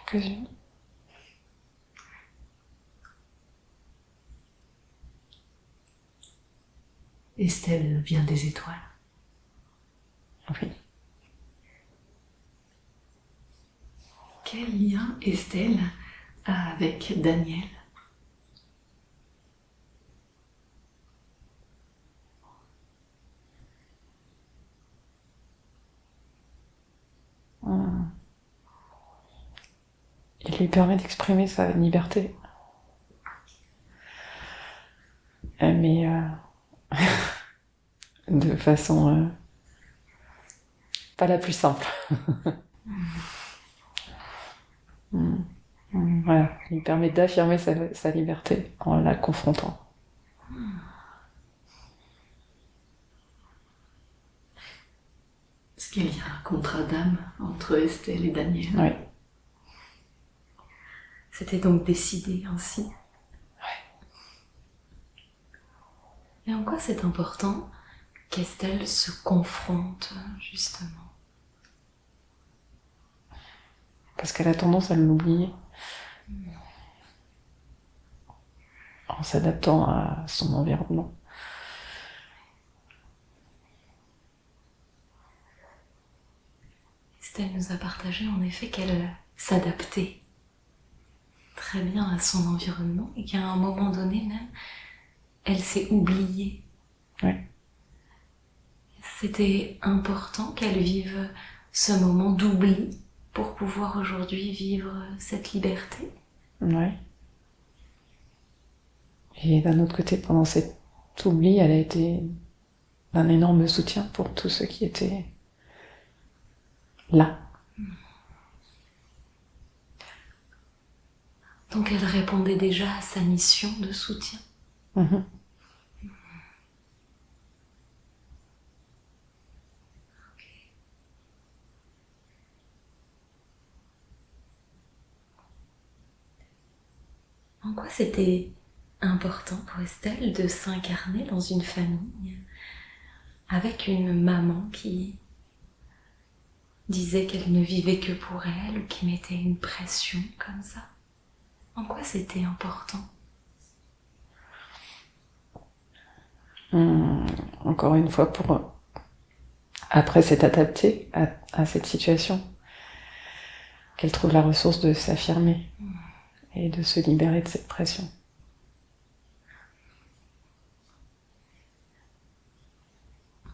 Quelques-unes. Estelle vient des étoiles. Oui. Quel lien Estelle a avec Daniel? Il lui permet d'exprimer sa liberté. Mais de façon pas la plus simple. Voilà, il lui permet d'affirmer sa liberté en la confrontant. Est-ce qu'il y a un contrat d'âme entre Estelle et Daniel? Oui. C'était donc décidé ainsi. Et en quoi c'est important qu'Estelle se confronte, justement? Parce qu'elle a tendance à l'oublier. En s'adaptant à son environnement. Estelle nous a partagé en effet qu'elle s'adaptait très bien à son environnement et qu'à un moment donné même, elle s'est oubliée. Oui. C'était important qu'elle vive ce moment d'oubli pour pouvoir aujourd'hui vivre cette liberté. Ouais. Et d'un autre côté, pendant cet oubli, elle a été d'un énorme soutien pour tous ceux qui étaient là. Donc elle répondait déjà à sa mission de soutien. Mmh. En quoi c'était important pour Estelle de s'incarner dans une famille avec une maman qui disait qu'elle ne vivait que pour elle ou qui mettait une pression comme ça? En quoi c'était important? Encore une fois, après s'être adaptée à cette situation, qu'elle trouve la ressource de s'affirmer et de se libérer de cette pression.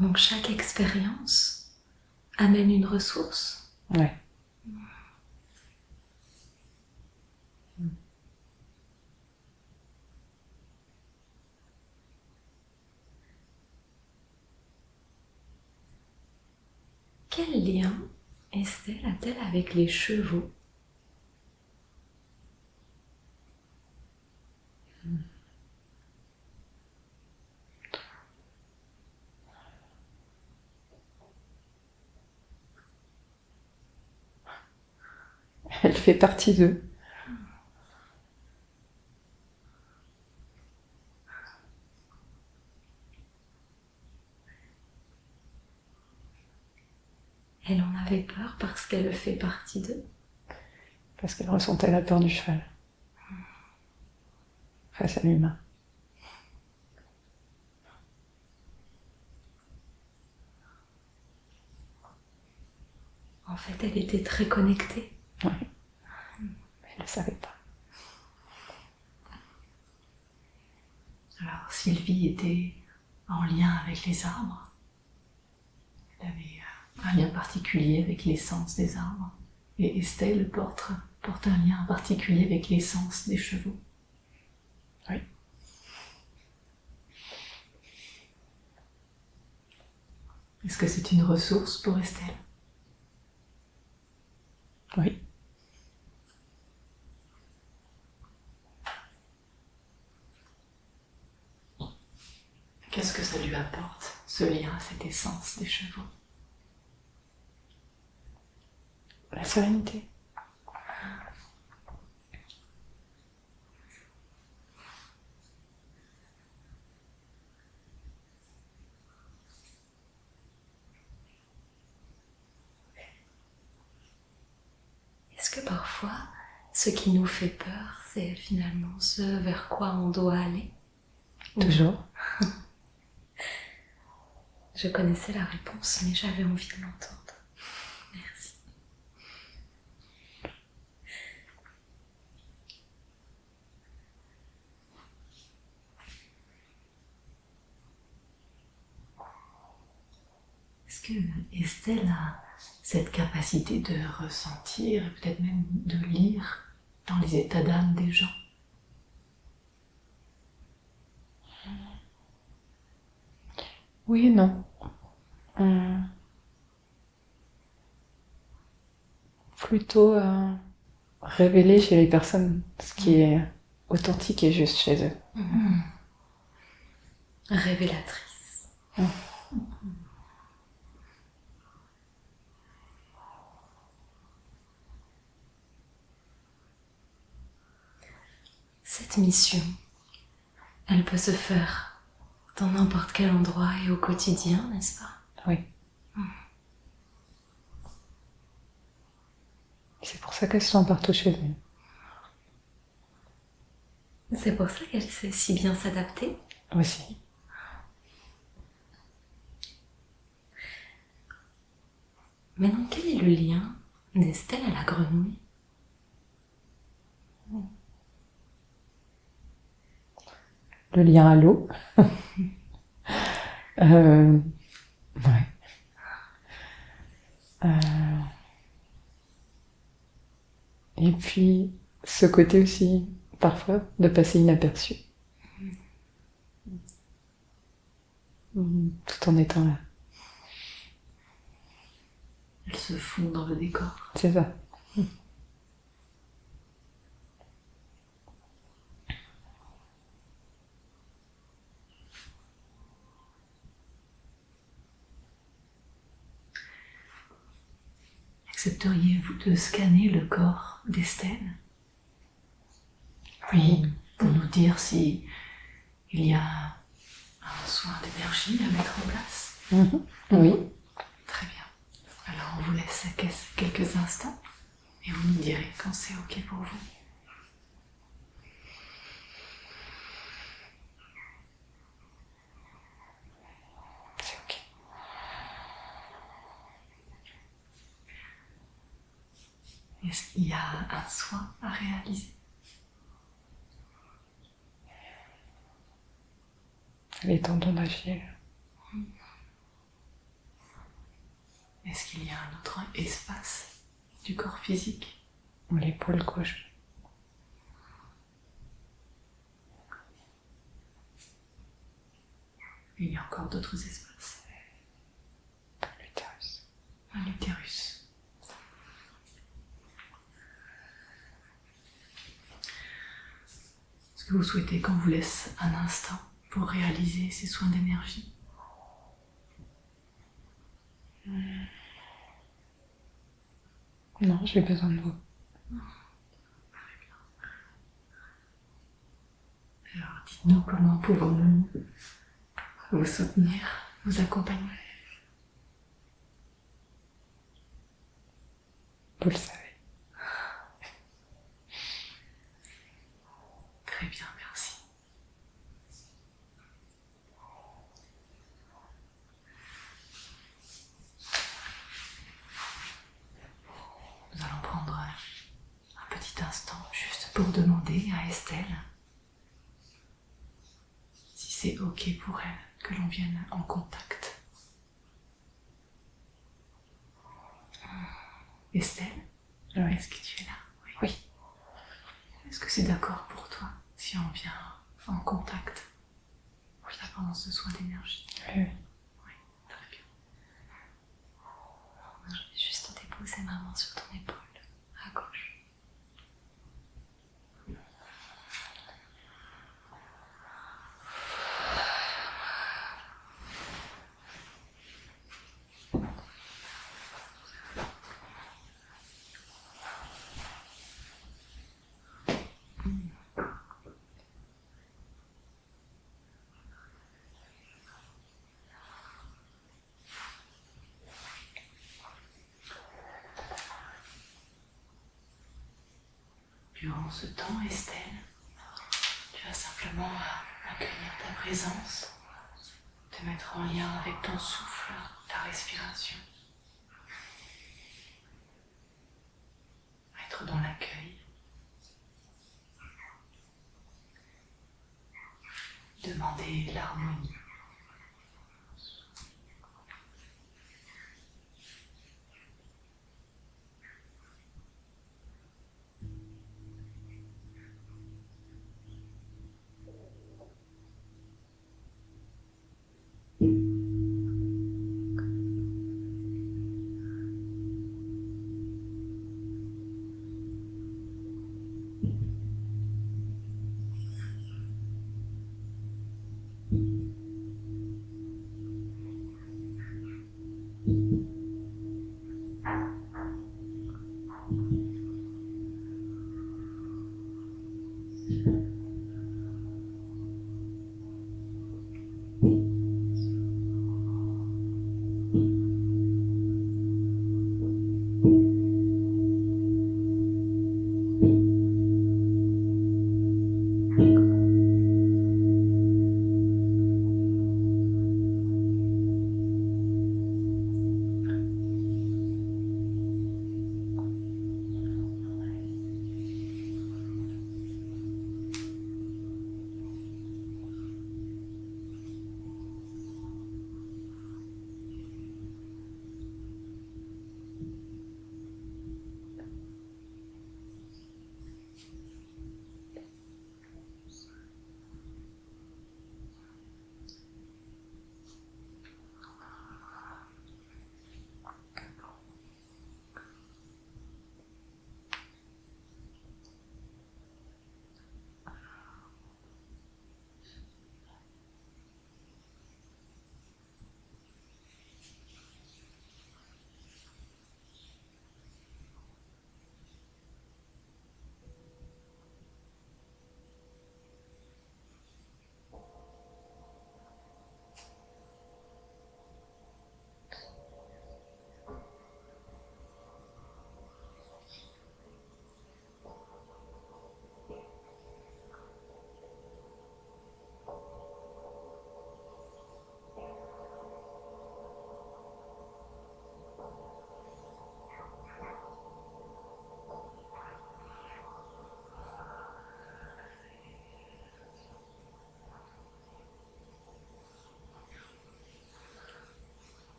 Donc chaque expérience amène une ressource. Ouais. Quel lien Estelle a-t-elle avec les chevaux? Elle fait partie d'eux. Elle en avait peur parce qu'elle fait partie d'eux. Parce qu'elle ressentait la peur du cheval. face à l'humain. En fait, elle était très connectée. Oui, mais elle ne le savait pas. Alors Sylvie était en lien avec les arbres. Elle avait un lien particulier avec l'essence des arbres. Et Estelle porte un lien particulier avec l'essence des chevaux. Oui. Est-ce que c'est une ressource pour Estelle? Oui. Qu'est-ce que ça lui apporte, ce lien à cette essence des chevaux? La sérénité. Est-ce que parfois, ce qui nous fait peur, c'est finalement ce vers quoi on doit aller? Toujours. Je connaissais la réponse, mais j'avais envie de l'entendre. Merci. Est-ce que Estelle a cette capacité de ressentir et peut-être même de lire dans les états d'âme des gens? Oui et non. Plutôt révéler chez les personnes ce qui est authentique et juste chez eux. Révélatrice. Cette mission, elle peut se faire dans n'importe quel endroit et au quotidien, n'est-ce pas? Oui. C'est pour ça qu'elles sont partout chez elles. C'est pour ça qu'elle sait si bien s'adapter. Aussi. Maintenant, quel est le lien d'Estelle à la grenouille? Le lien à l'eau. Ouais. Et puis, ce côté aussi, parfois, de passer inaperçu. Tout en étant là. Elle se fond dans le décor. C'est ça. Accepteriez-vous de scanner le corps d'Estelle? Oui. Pour nous dire si il y a un soin d'énergie à mettre en place? Oui. Très bien. Alors on vous laisse quelques instants et vous nous direz quand c'est OK pour vous. C'est OK. Est-ce qu'il y a un soin à réaliser? Les tendons d'Achille. Est-ce qu'il y a un autre espace du corps physique? L'épaule gauche. Il y a encore d'autres espaces. L'utérus. L'utérus. Est-ce que vous souhaitez qu'on vous laisse un instant pour réaliser ces soins d'énergie? Non, j'ai besoin de vous. Alors dites-nous comment pouvons-nous vous soutenir, vous accompagner? Vous le savez. Très bien, merci. pour demander à Estelle si c'est ok pour elle que l'on vienne en contact. Estelle, Oui. est-ce que tu es là? Oui. Est-ce que c'est d'accord pour toi si on vient en contact pendant ce soin d'énergie? Oui. Très bien. Je vais juste déposer ma main sur ton épaule, à gauche. Durant ce temps, Estelle, tu vas simplement accueillir ta présence, te mettre en lien avec ton souffle, ta respiration, être dans l'accueil, demander l'harmonie.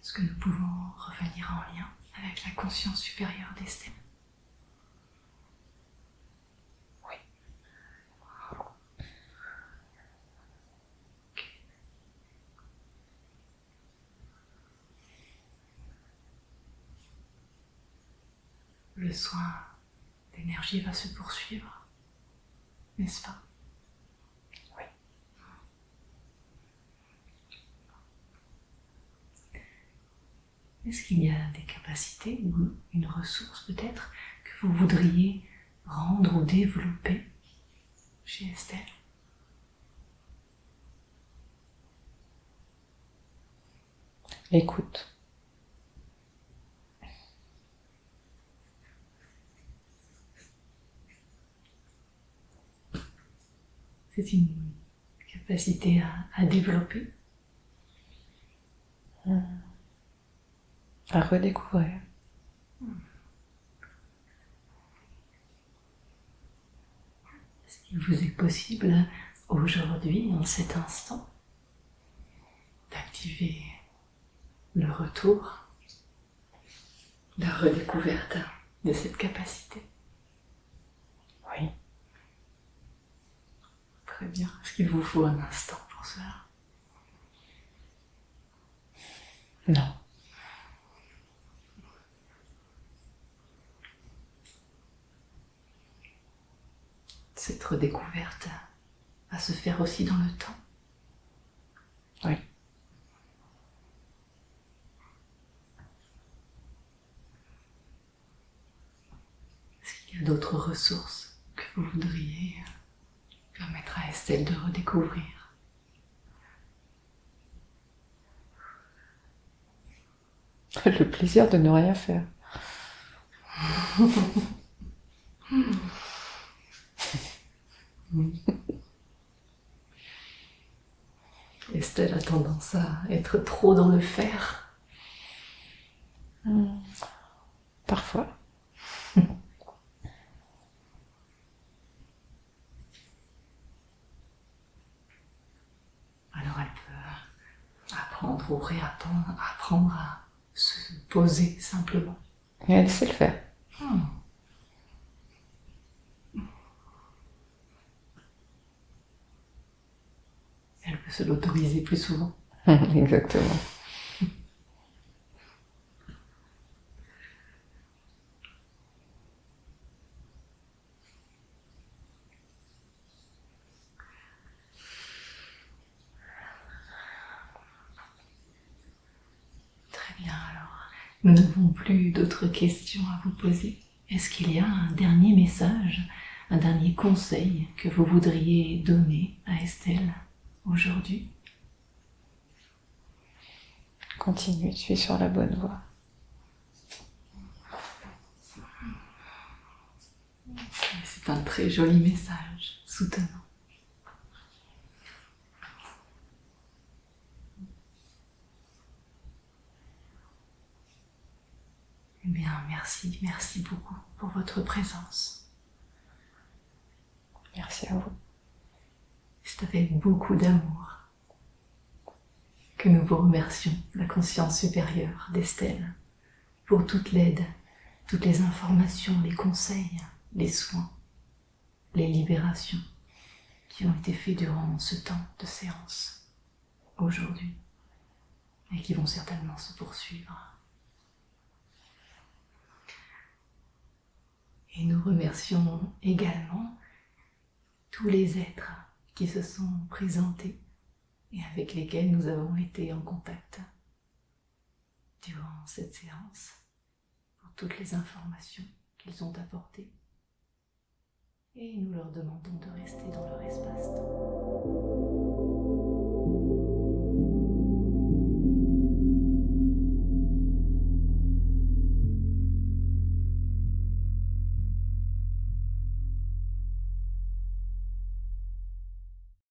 Est-ce que nous pouvons revenir en lien avec la conscience supérieure d'Estelle? Oui. Ok. Le soin d'énergie va se poursuivre, n'est-ce pas? Oui. Est-ce qu'il y a des capacités ou une ressource peut-être que vous voudriez rendre ou développer chez Estelle? Écoute. C'est une capacité à développer. À redécouvrir. Est-ce qu'il vous est possible aujourd'hui, en cet instant, d'activer le retour, la redécouverte de cette capacité? Oui. Très bien. Est-ce qu'il vous faut un instant pour cela? Non. Cette redécouverte va se faire aussi dans le temps. Oui. Est-ce qu'il y a d'autres ressources que vous voudriez permettre à Estelle de redécouvrir? Le plaisir de ne rien faire. Estelle a tendance à être trop dans le faire. Parfois. Alors elle peut apprendre ou réapprendre, apprendre à se poser simplement. Et elle sait le faire. Elle peut se l'autoriser plus souvent. Exactement. Très bien, alors nous n'avons plus d'autres questions à vous poser. Est-ce qu'il y a un dernier message, un dernier conseil que vous voudriez donner à Estelle aujourd'hui? Continue, tu es sur la bonne voie. C'est un très joli message, soutenant. Eh bien, merci beaucoup pour votre présence. Merci à vous. C'est avec beaucoup d'amour que nous vous remercions, la conscience supérieure d'Estelle, pour toute l'aide, toutes les informations, les conseils, les soins, les libérations qui ont été faits durant ce temps de séance, aujourd'hui, et qui vont certainement se poursuivre. Et nous remercions également tous les êtres qui se sont présentés et avec lesquels nous avons été en contact durant cette séance, pour toutes les informations qu'ils ont apportées. Et nous leur demandons de rester dans leur espace-temps.